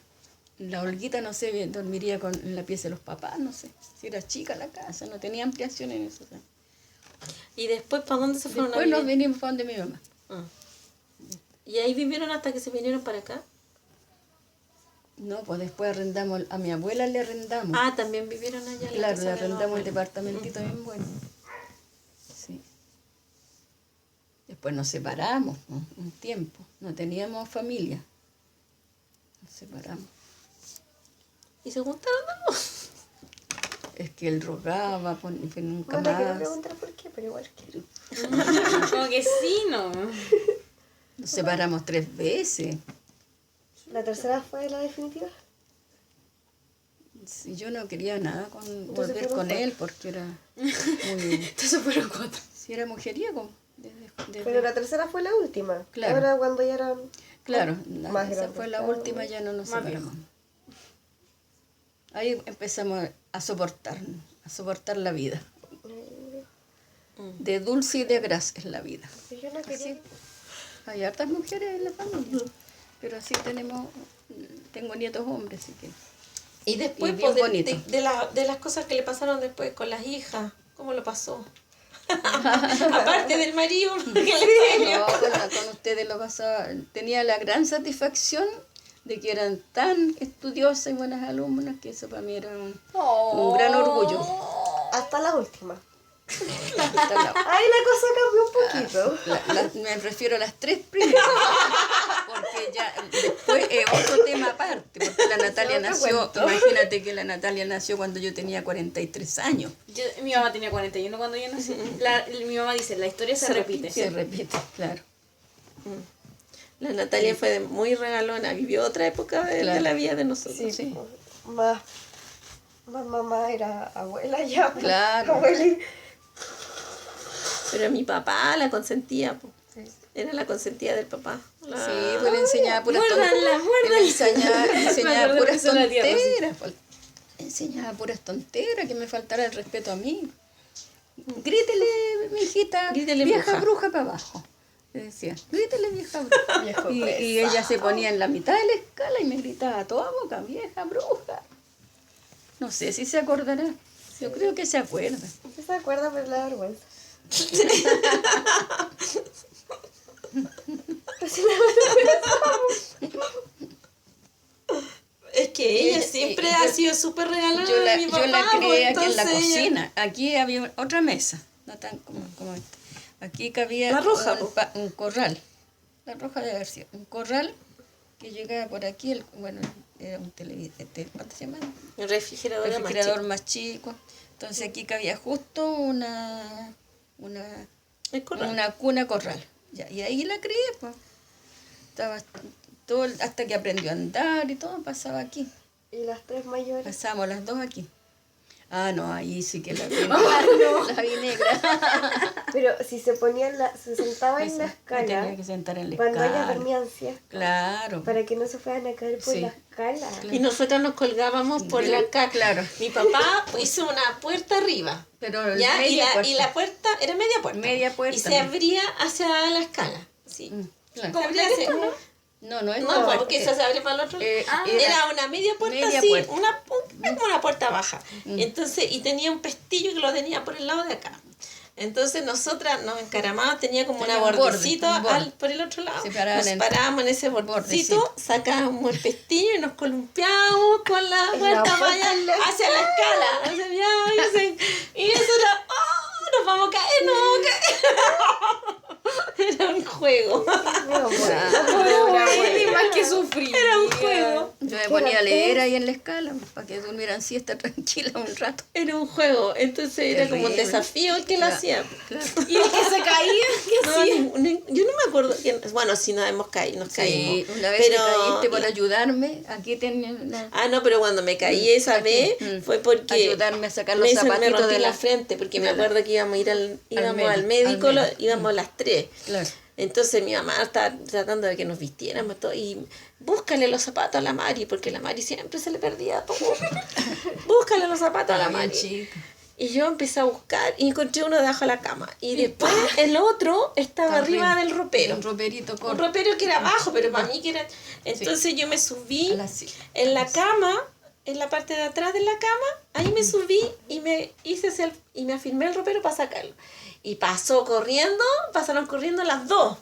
la Olguita, no sé, dormiría en la pieza de los papás, no sé. Si era chica la casa, no tenía ampliación en eso. ¿Y después para dónde se fueron Después a nos vivir? vinimos para donde mi mamá. Ah. ¿Y ahí vivieron hasta que se vinieron para acá? No, pues después arrendamos, a mi abuela le arrendamos. Ah, también vivieron allá en la claro, casa le de los arrendamos el abuelos. departamentito bien bueno. Sí. Después nos separamos, ¿no? Un tiempo. No teníamos familia. Nos separamos. ¿Y se juntaron de nuevo? Es que él rogaba, pues nunca No te quiero más. preguntar por qué, pero igual quiero. Como que sí, ¿no? Nos separamos 3 veces. ¿La tercera fue la definitiva? Sí, yo no quería nada Entonces volver fueron con 4. él porque era muy... Entonces fueron 4. Si era mujeriego. Desde- Pero la tercera fue la última. Claro. Ahora cuando ya eran... Claro, Más esa grande. fue la última, ya no nos Más separamos. Ahí empezamos a soportar la vida. De dulce y de gras es la vida. Yo no quería... Hay hartas mujeres en la familia, pero así tengo nietos hombres, así que... Y después, Y bien pues, bonito. de las cosas que le pasaron después con las hijas, ¿cómo lo pasó? Aparte del marido que le enseñó. No, con ustedes lo pasaba. Tenía la gran satisfacción de que eran tan estudiosas y buenas alumnas que eso para mí era un gran orgullo. Hasta la última. Hasta la- Ahí la cosa cambió un poquito. me refiero a las 3 primeras, porque ya después es otro tema aparte, porque la Natalia Otro nació, cuento. imagínate que la Natalia nació cuando yo tenía 43 años. Mi mamá tenía 41 cuando yo nací. Mi mamá dice, la historia se repite. Se repite, claro. La Natalia fue muy regalona, vivió otra época de Claro. la vida de nosotros. Sí. Más mamá era abuela ya. Claro. Abuela. Pero mi papá la consentía, po. Era la consentida del papá. Sí, pues le enseñaba puras Muérdanla, tonteras. Le enseñaba Me acuerdo puras que eso la tía Rosy. tonteras. Pues. Le enseñaba puras tonteras, que me faltara el respeto a mí. Grítele, mijita, Grítele, vieja bruja. bruja para abajo. Le decía, grítele, vieja bruja. Viejo Y ella se ponía en la mitad de la escala y me gritaba a toda boca, vieja bruja. No sé si se acordará. Yo creo que se acuerda. No se acuerda, pero le da vergüenza. Es que ella Y- siempre y ha yo- sido súper regalona Yo de mi papá. la crié pues, aquí en la entonces ella- cocina. Aquí había otra mesa, no tan como esta. Aquí cabía La roja, po. un corral. La roja debe haber sido. Un corral que llegaba por aquí. Era un televisor. ¿Cuánto se llama? El refrigerador, era más Refrigerador chico. más chico. Entonces aquí cabía justo una El corral. una cuna corral. Ya, y ahí la crié, pues. Estaba hasta que aprendió a andar y todo, pasaba aquí. Y las 3 mayores. Pasábamos las 2 aquí. Ah, no, ahí sí que la vi la vi negra. Pero si se sentaba en la Me tenía escala, que sentar en la cuando ellas escala. dormían siesta, Claro. para que no se fueran a caer por Sí. la escala. Y nosotros nos colgábamos por la caca. Claro. Mi papá hizo una puerta arriba. Pero ¿Ya? Y media la puerta era media puerta. Media puerta. Y se abría hacia la escala. Sí. Claro. Se abría así. No, no es No, tan porque fuerte. esa se abre para el otro lado. Era una media puerta media así, puerta. como una puerta baja. Entonces, y tenía un pestillo que lo tenía por el lado de acá. Entonces nosotras nos encaramábamos, tenía como Tenía una un borde, bordecito un borde. por el otro lado. Se paraban Nos en- parábamos en ese bordecito, sacábamos el pestillo y nos columpiábamos con la puerta puerta para allá, hacia la escala. Hacia allá, y eso era, ¡oh! Nos vamos a caer, no vamos a caer. Era un juego. Más que sufrir. Era un juego. Yo me ponía a leer ahí en la escala para que durmieran siesta tranquila un rato. Era un juego. Entonces era como un desafío el que lo hacía. Claro. Y el que se caía, ¿qué hacía? Yo no me acuerdo. Bueno, sí nos hemos caído, nos caímos. Sí, una vez te caíste por ayudarme, aquí tenía una... Ah, no, pero cuando me caí esa vez fue porque ayudarme a sacar los me zapatitos rompí de la frente, porque me acuerdo que íbamos a ir al médico, médico, íbamos a las 3. Claro. Entonces mi mamá estaba tratando de que nos vistiéramos todo, y búscale los zapatos a la Mari, porque la Mari siempre se le perdía todo. Búscale los zapatos a la Mari. Chica. Y yo empecé a buscar y encontré uno debajo de la cama. Y después el otro estaba arriba del ropero. Un roperito corto. Un ropero que era abajo, pero para mí que era... Entonces yo me subí A la silla. en la cama, en la parte de atrás de la cama, ahí me subí y me afirmé el ropero para sacarlo. Y pasaron corriendo las dos.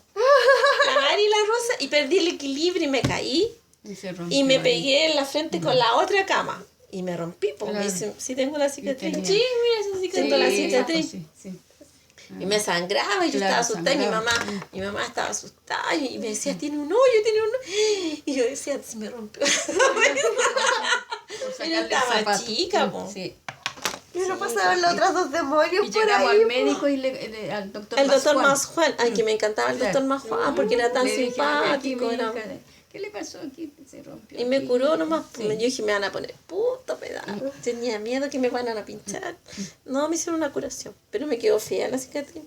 La Mari y la Rosa, y perdí el equilibrio y me caí. Y se rompió Y me ahí. pegué en la frente con la otra cama. Y me rompí, porque Claro. sí tengo la cicatriz. tenía- Sí, mira esa cicatriz. Tengo la cicatriz. Sí. Y me sangraba y yo Claro, estaba asustada, sangraba. y mi mamá estaba asustada y me decía, tiene un hoyo. Y yo decía, se me rompió. Por Yo sacarle el estaba zapato. chica, po. Sí. Y no pasaban los otros dos demonios Y por llegamos ahí. al médico y al doctor El doctor Masjuan. Más Juan, ay, que me encantaba el doctor Más Juan, porque era tan Le dije, simpático. "Aquí, Era... mi hija, ¿qué le pasó aquí? Se rompió. Y me aquí". curó nomás. Sí. Yo dije, me van a poner puto pedazo. Tenía miedo que me fueran a pinchar. No, me hicieron una curación, pero me quedó fea la cicatriz.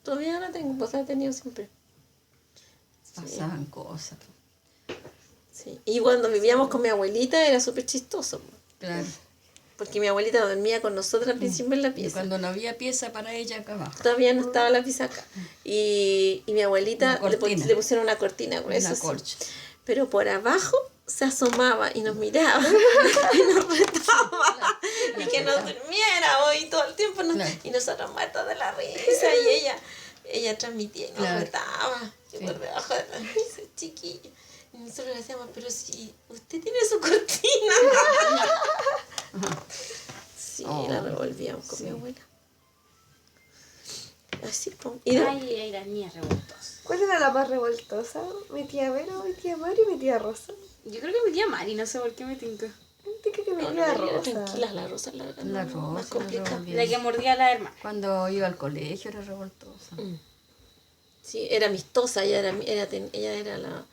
Todavía la tengo, pues la he tenido siempre. Pasaban cosas. Sí. Y cuando vivíamos con mi abuelita era súper chistoso, Claro. porque mi abuelita dormía con nosotros al principio en la Y pieza. cuando no había pieza para ella acá abajo. Todavía no estaba la pieza acá. Y mi abuelita Una cortina. le pusieron una cortina gruesa. Una así. colcha. Pero por abajo se asomaba y nos miraba y nos retaba y que nos durmiera y todo el tiempo Claro. y nosotros muertos de la risa, y ella transmitía y nos Claro. retaba y Sí. por debajo de la risa, chiquilla. Y nosotros le decíamos, pero si usted tiene su cortina. Sí, la revolvíamos con mi abuela. Así, pues. Y Ay, las niñas revoltosas. ¿Cuál era la más revoltosa? ¿Mi tía Vero, mi tía Mari o mi tía Rosa? Yo creo que mi tía Mari, no sé por qué me tinca. Creo que mi no, tía no, Rosa. tranquila, la Rosa la La más Rosa, la complicada. revolvía. La que mordía a la hermana. Cuando iba al colegio era revoltosa. Sí, era amistosa, ella era la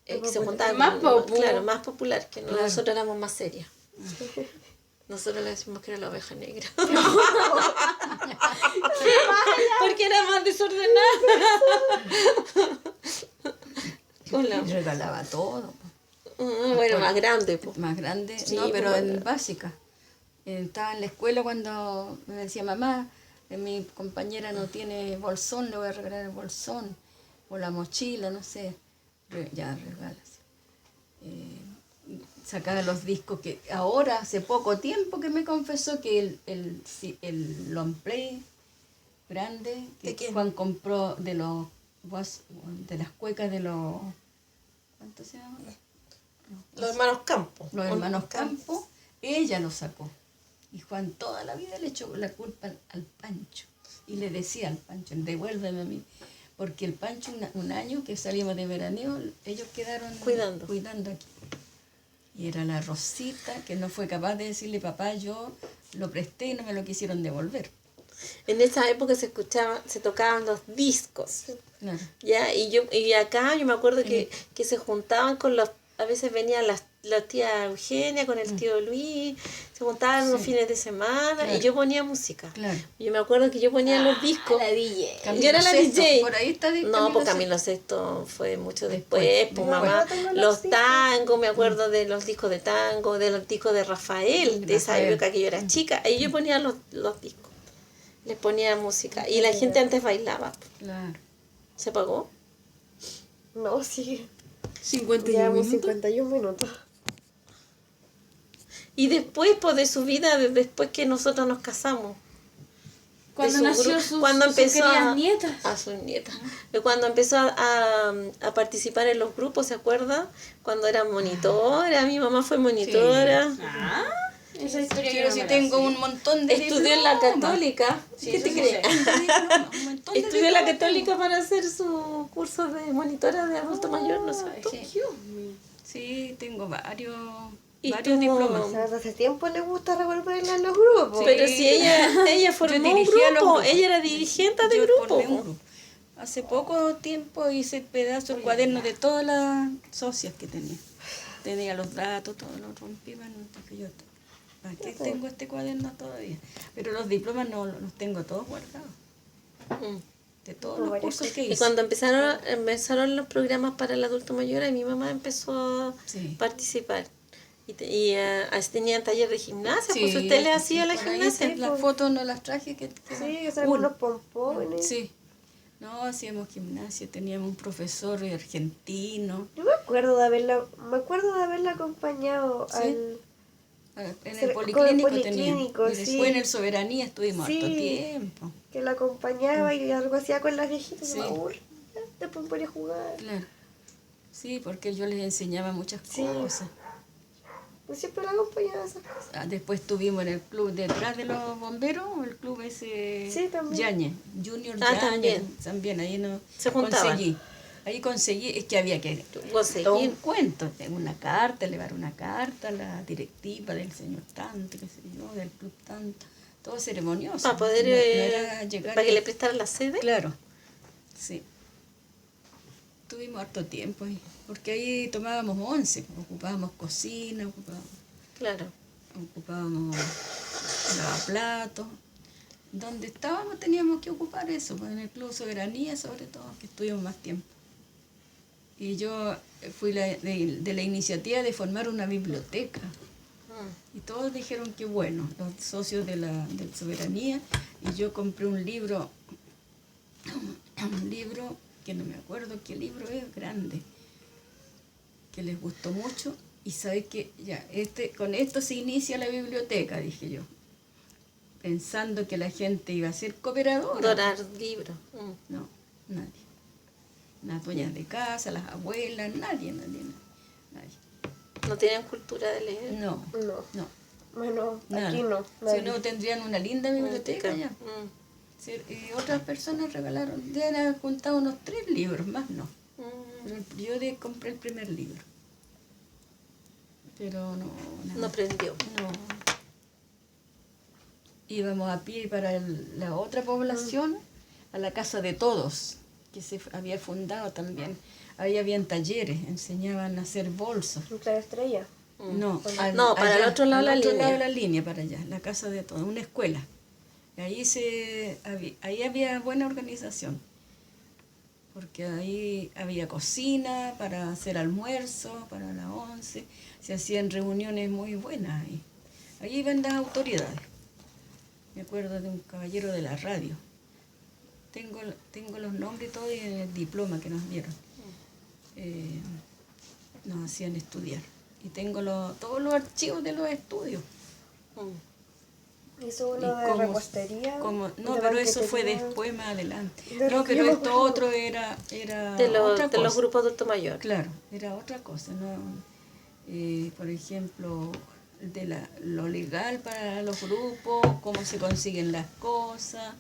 que se juntaba Más popular. claro, más popular, que Claro. nosotros éramos más serias. Nosotros le decimos que era la oveja negra. Porque era más desordenada. Hola. Y regalaba todo. Bueno, más grande, pues. Más grande, Sí, no, pero pues, en bueno. básica. Estaba en la escuela cuando me decía, mamá, mi compañera no tiene bolsón, le voy a regalar el bolsón. O la mochila, no sé. Ya, regalas. Sacaba los discos que ahora, hace poco tiempo que me confesó que el long play grande que ¿De quién? Juan compró de las cuecas de los... ¿Cuánto se llama? Los hermanos Campos. Los hermanos Campo, ella lo sacó. Y Juan toda la vida le echó la culpa al Pancho. Y le decía al Pancho, devuélveme a mí. Porque el Pancho, un año que salimos de veraneo, ellos quedaron Cuidando. aquí. Y era la Rosita, que no fue capaz de decirle, papá, yo lo presté y no me lo quisieron devolver. En esa época se tocaban los discos. Claro. Ya, y acá yo me acuerdo que se juntaban con a veces venían la tía Eugenia con el tío Luis, se juntaban unos fines de semana, Claro. y yo ponía música. Claro. Yo me acuerdo que yo ponía los discos. La DJ. Yo era la Sexto, DJ. por ahí está No, pues Camilo Camilo Sexto fue mucho después, Después. pues No, mamá, yo tengo los discos. tangos, me acuerdo de los discos de tango, de los discos de Rafael, de esa Rafael. época que yo era chica, ahí yo ponía los discos, les ponía música, y la gente antes bailaba. Claro. ¿Se pagó? No, sí. 51 Llevamos minutos. 51 minutos. Y después, pues de su vida, después que nosotros nos casamos. Cuando de su nació grupo, sus cuando empezó queridas a- nietas. A sus nietas. Cuando empezó a participar en los grupos, ¿se acuerda? Cuando era monitora, mi mamá fue monitora. Ah, esa historia Pero yo si no me la tengo sé. un montón de Estudió en la Católica. Sí, ¿Qué eso te sí crees? sé. Un montón Estudió de en estudió la Católica para hacer su curso de monitora de adulto mayor, ¿no es cierto? Sí, tengo varios Y varios tuvo- diplomas. O sea, hace tiempo le gusta revolverla en los grupos. Sí. Pero si ella formó un dirigía los grupo, grupos. ella era dirigente de Yo grupo. formé un grupo. Hace poco tiempo hice pedazo el cuaderno de todas las socias que tenía. Tenía los datos, todo lo rompí, bueno, dije yo, aquí tengo este cuaderno todavía. Pero los diplomas no los tengo todos guardados, Mm. de todos los cursos que hice. Y cuando empezaron los programas para el adulto mayor, ahí mi mamá empezó a Sí. participar. Así tenían taller de gimnasia, Sí, pues usted le hacía la por ahí gimnasia. las fotos no las traje. Sí, o sea, unos pompones. Sí. No, hacíamos gimnasia, teníamos un profesor argentino. Yo me acuerdo de haberla acompañado Sí. En el con el policlínico policlínico, teníamos. Y después sí. en el Soberanía estuvimos Sí. harto tiempo. que la acompañaba y algo hacía con las viejitas. Sí. Me aburría. Después me ponía a jugar. Claro. Sí, porque yo les enseñaba muchas Sí. cosas. Yo siempre la acompañaba a esas cosas. Después estuvimos en el club detrás de los bomberos, el club ese Sí, también. Yañez, Junior Ah, Yañez, también ahí no Se juntaban. conseguí. Ahí conseguí, es que había que Conseguir. todo un cuento, tengo una carta, elevar una carta a la directiva del señor tanto, qué sé yo, del club tanto, todo ceremonioso. Para poder, No era llegar para que y- le prestaran la sede. Claro, sí. Tuvimos harto tiempo ahí, porque ahí tomábamos 11, ocupábamos cocina, Claro. ocupábamos lavaplatos. Donde estábamos teníamos que ocupar eso, pues en el Club Soberanía sobre todo, que estuvimos más tiempo. Y yo fui de la iniciativa de formar una biblioteca. Y todos dijeron que bueno, los socios del Soberanía, y yo compré un libro que no me acuerdo qué libro es, grande, que les gustó mucho, y sabes que ya, con esto se inicia la biblioteca, dije yo, pensando que la gente iba a ser cooperadora. Donar libros. No, nadie. Las dueñas de casa, las abuelas, nadie. No tienen cultura de leer. No, No. no. Bueno, Nada. aquí no. Si nadie. no, tendrían una linda biblioteca ya. Mm. Sí, y otras personas regalaron, ya han juntado unos 3 libros, más no. Mm. Pero yo compré el primer libro. Pero no, nada. No prendió. No. Íbamos a pie para la otra población, a la Casa de Todos, que se había fundado también. Ahí habían talleres, enseñaban a hacer bolsos. Otra estrella. No, No, para el otro lado al de la otro lado línea. de la línea, para allá, la Casa de Todos, una escuela. Y ahí había buena organización, porque ahí había cocina para hacer almuerzo, para las 11, se hacían reuniones muy buenas ahí. Ahí iban las autoridades. Me acuerdo de un caballero de la radio. Tengo los nombres y todo y el diploma que nos dieron. Nos hacían estudiar. Y tengo todos los archivos de los estudios. Hizo Y uno de cómo- repostería. no, de pero eso fue banquetería. después, más adelante. De No, lo que pero yo me esto acuerdo. otro era De otra los cosa. grupos adulto mayor. Claro, era otra cosa, ¿no? Por ejemplo, lo legal para los grupos, cómo se consiguen las cosas,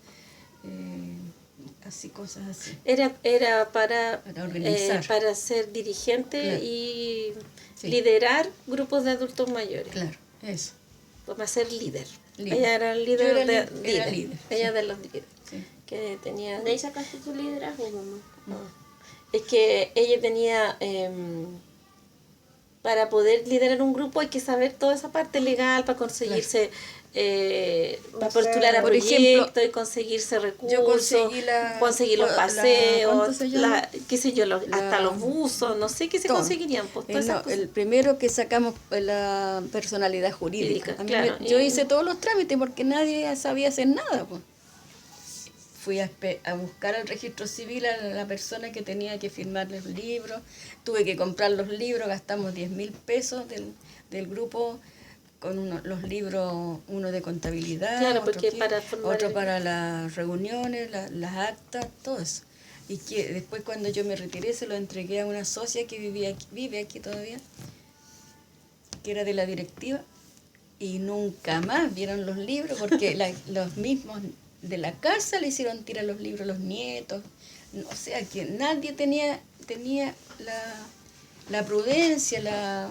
así, cosas así. Era para organizar. para ser dirigente Claro. y Sí. liderar grupos de adultos mayores. Claro, eso. Para ser líder. Líder. Ella era el Yo líder era de era líder. líder, Ella sí. de los líderes. Sí. Que tenía. ¿De ahí sacaste tu liderazgo, mamá? Es que ella tenía, para poder liderar un grupo hay que saber toda esa parte legal para conseguirse, para O sea, postular a por proyectos ejemplo, y conseguirse recursos, yo conseguí conseguir los ¿cuánto paseos, se llama? qué sé yo, hasta los buzos, no sé qué se Todo. conseguirían. Pues, todas esas No, cosas. el primero que sacamos fue la personalidad jurídica. Jurídica, A mí claro. yo Y- hice todos los trámites porque nadie sabía hacer nada. Pues. Fui a buscar al registro civil a la persona que tenía que firmar los libros. Tuve que comprar los libros, gastamos 10.000 pesos del grupo con los libros, uno de contabilidad, Claro, otro, porque para formar otro el- para las reuniones, las actas, todo eso. Y que después cuando yo me retiré se lo entregué a una socia que vive aquí todavía, que era de la directiva, y nunca más vieron los libros porque los mismos de la casa le hicieron tirar los libros a los nietos. O sea, que nadie tenía la prudencia,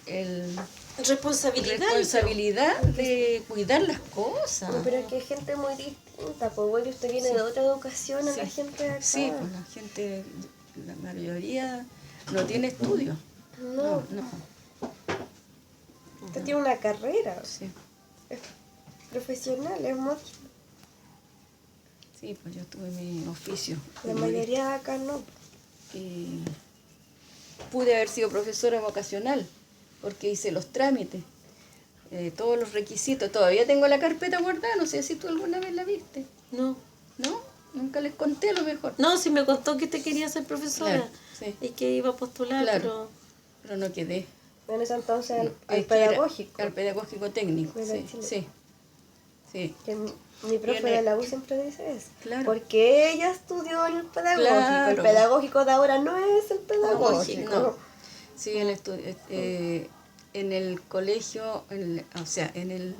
el responsabilidad de cuidar las cosas. Pero es que hay gente muy distinta, pues bueno, usted viene de otra educación a la gente de acá. Sí, pues la gente, la mayoría no tiene estudios. No, usted tiene una carrera, Sí, es profesional, es modista. sí, pues yo tuve mi oficio. La mayoría de acá no. Y pude haber sido profesora vocacional porque hice los trámites, todos los requisitos. Todavía tengo la carpeta guardada, no sé si tú alguna vez la viste. No. ¿No? Nunca les conté a lo mejor. No, si me contó que te quería ser profesora Claro, sí. y que iba a postular, Claro. Pero no quedé. En ese entonces al Es que era pedagógico. al pedagógico técnico, De la sí, Chile. sí. Sí. Que mi profe Viene- de la U siempre dice eso. Claro. Porque ella estudió en el pedagógico. Claro. El pedagógico de ahora no es el pedagógico. No. Sí, en el colegio, o sea, en el,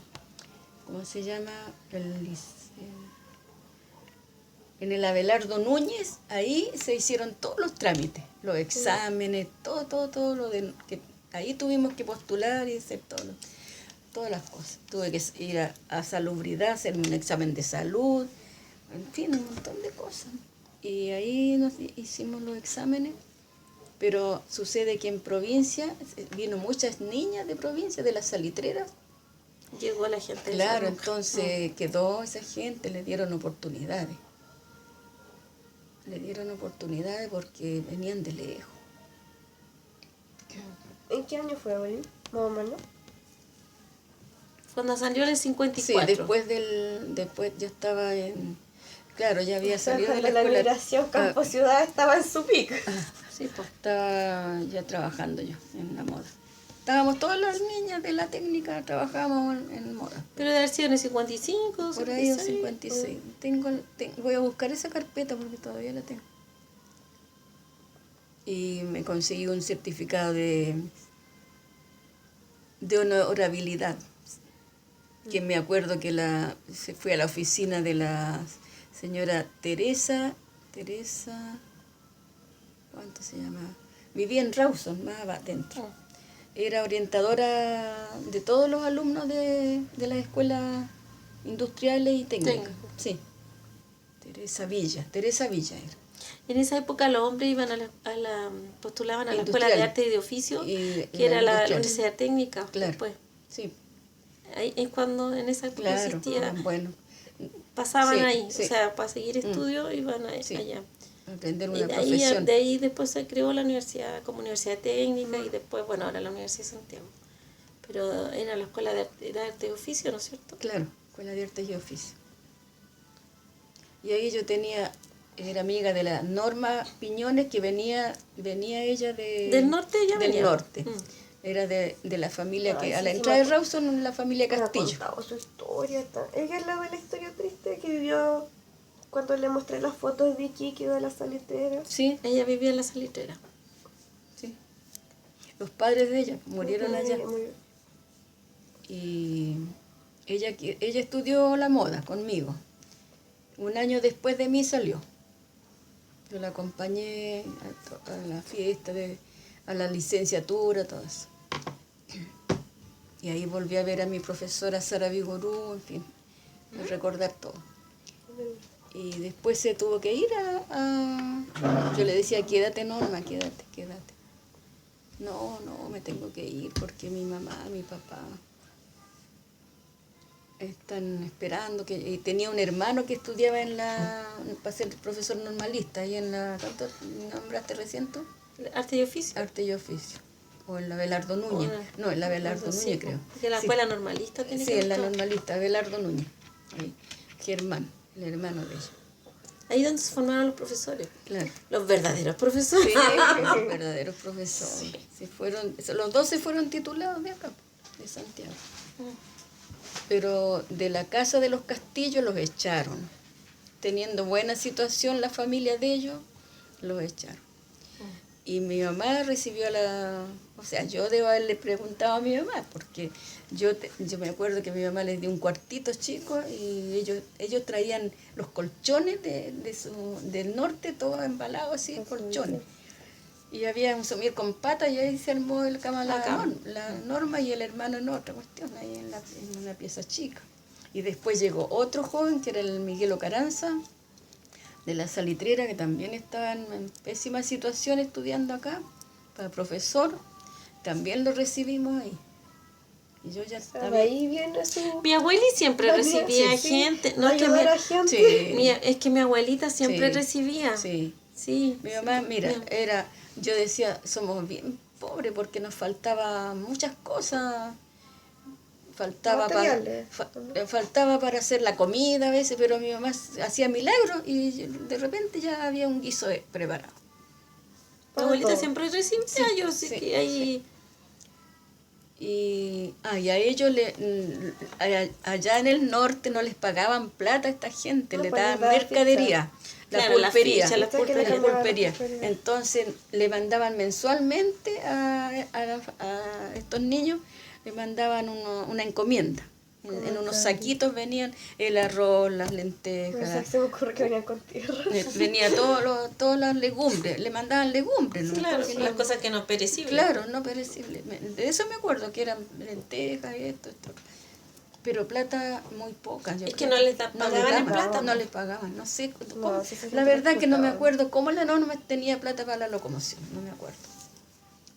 ¿cómo se llama? En el Abelardo Núñez, ahí se hicieron todos los trámites, los exámenes, todo lo de que ahí tuvimos que postular y hacer todas las cosas. Tuve que ir a salubridad, hacer un examen de salud, en fin, un montón de cosas. Y ahí nos hicimos los exámenes, pero sucede que en provincia vino muchas niñas de provincia, de las salitreras. llegó la gente. de Claro, San Lucas. entonces quedó esa gente, le dieron oportunidades. Le dieron oportunidades porque venían de lejos. ¿En qué año fue, Abril? Más o menos. Cuando salió en el Sí, 54. después yo estaba claro, ya había salido de Cuando la la escuela. migración Campo Ciudad estaba en su pico. Sí, pues. Estaba ya trabajando yo en la moda. Estábamos todas las niñas de la técnica, trabajábamos en moda. Pero debe haber sido en el 55, Por ahí en 56. 56. Voy a buscar esa carpeta porque todavía la tengo. Y me conseguí un certificado de honorabilidad. Que me acuerdo que se fue a la oficina de la señora Teresa, ¿cuánto se llama? Vivía en Rawson, más adentro. Era orientadora de todos los alumnos de las escuelas industriales y técnicas. Técnico. Sí. Teresa Villa era. En esa época los hombres iban postulaban a la Escuela de Industrial. Arte y de Oficio, Y que era la industrial. Universidad Técnica. Claro. Después. Sí, Ahí es cuando en esa época claro. existía. Bueno, Pasaban Sí, ahí, sí. o sea, para seguir estudios iban Sí. allá. aprender Y una de ahí, profesión. de ahí después se creó la universidad como Universidad Técnica y después, bueno, ahora la Universidad de Santiago. Pero era la Escuela de Arte y Oficio, ¿no es cierto? Claro, Escuela de Artes y Oficios. Y ahí yo era amiga de la Norma Piñones, que venía ella Del norte ya del venía. norte. Mm. Era de la familia Ay, que a sí, la sí, entrada me de Rawson, la familia Me ha Castillo. contado su historia. Ella es la de la historia triste que vivió cuando le mostré las fotos de Iquique de la salitera. Sí, Ella vivía en la Salitrera. sí. Los padres de ella murieron allá. Muy- Y ella estudió la moda conmigo. Un año después de mí salió. Yo la acompañé a la fiesta, a la licenciatura, todo eso. Y ahí volví a ver a mi profesora Sara Vigorú, en fin, a recordar todo. Y después se tuvo que ir Yo le decía, quédate Norma, quédate. No, me tengo que ir porque mi mamá, mi papá están esperando. Y tenía un hermano que estudiaba para ser profesor normalista, ahí ¿cuánto nombraste recién tú? Arte y Oficio. Arte y Oficio. O en la Abelardo Núñez. No, en la Abelardo Sí, Núñez, creo. porque la Sí. escuela normalista tiene Sí, que en la ver todo. normalista, Abelardo Núñez. Ahí. Germán, el hermano de ella. Ahí donde se formaron los profesores. Claro. Los verdaderos profesores. Sí, los verdaderos profesores. Sí, los dos se fueron titulados de acá, de Santiago. Pero de la casa de los Castillos los echaron. Teniendo buena situación la familia de ellos, los echaron. Y mi mamá recibió o sea, yo debo haberle preguntado a mi mamá, porque yo me acuerdo que mi mamá les dio un cuartito chico y ellos traían los colchones del norte, todos embalados así, colchones. Y había un somier con patas y ahí se armó el cama la Norma y el hermano en otra cuestión, ahí en una pieza chica. Y después llegó otro joven, que era el Miguel Ocaranza, de la Salitrera, que también estaba en pésima situación estudiando acá, para profesor. También lo recibimos ahí. Y yo ya estaba Ahí viene su... Mi abueli siempre recibía sí, gente. no, es que ayudar a gente. Sí. es que mi abuelita siempre Sí. recibía. Sí. Sí. Mi mamá, mira, Mi- yo decía, somos bien pobres porque nos faltaba muchas cosas. Materiales. Faltaba para hacer la comida a veces, pero mi mamá hacía milagros y de repente ya había un guiso preparado. Mi abuelita todo. siempre recibía. Yo sé sí, que ahí. Y a ellos allá en el norte no les pagaban plata a esta gente, No, le pues les daban daban mercadería, la Claro, la pulpería. ficha, la Pensé que le la cambiaban la pulpería. pulpería. Entonces le mandaban mensualmente a estos niños, le mandaban una encomienda. En unos saquitos venían el arroz, las Pero lentejas, se me ocurre que venían con tierra. venía todas las legumbres, le mandaban legumbres, ¿no? Claro, Porque las cosas que no perecibles. Claro, no perecibles. De eso me acuerdo, que eran lentejas y esto. Pero plata muy poca. Es que no les pagaban en plata, No po. les pagaban, no sé. No, sí, sí, la sí, verdad sí, que no me pagaban. acuerdo cómo la Norma tenía plata para la locomoción, no me acuerdo.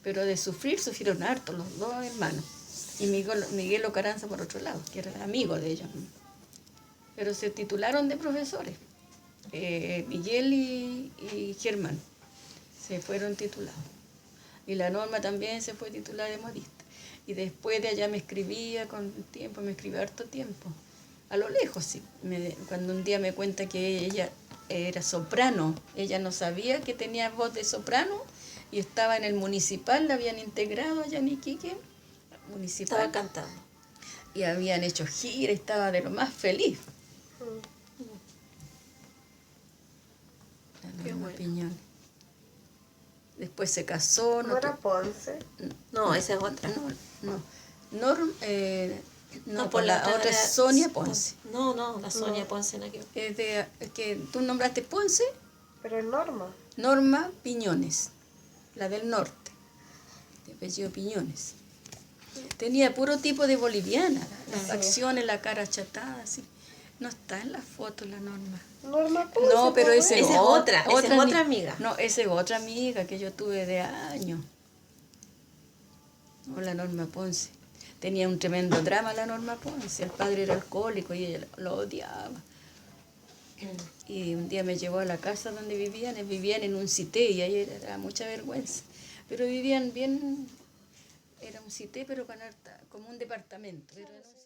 Pero de sufrieron harto los dos hermanos. Y Miguel Ocaranza por otro lado, que era amigo de ellos. Pero se titularon de profesores. Miguel y Germán se fueron titulados. Y la Norma también se fue titulada de modista. Y después de allá me escribía con el tiempo, me escribía harto tiempo. A lo lejos, sí. Cuando un día me cuenta que ella era soprano, ella no sabía que tenía voz de soprano y estaba en el municipal, la habían integrado allá en Iquique, municipal. Estaba cantando. Y habían hecho gira, estaba de lo más feliz. La Qué Norma bueno. Piñón. Después se casó. No era Ponce. No, esa es otra. No, por la otra es Sonia Ponce. No, la Sonia Ponce. No, Es que tú nombraste Ponce, Pero es Norma. Norma Piñones, la del norte, de apellido Piñones. Tenía puro tipo de boliviana, las facciones, la cara achatada, así. No está en la foto la Norma. Norma Ponce. No, pero pues, ese Esa es otra, esa es ami- otra amiga. No, esa es otra amiga que yo tuve de años. No, la Norma Ponce. Tenía un tremendo drama la Norma Ponce. El padre era alcohólico y ella lo odiaba. Y un día me llevó a la casa donde vivían en un cité y ahí era mucha vergüenza. Pero vivían bien, era un cité pero como un departamento. Era un cité.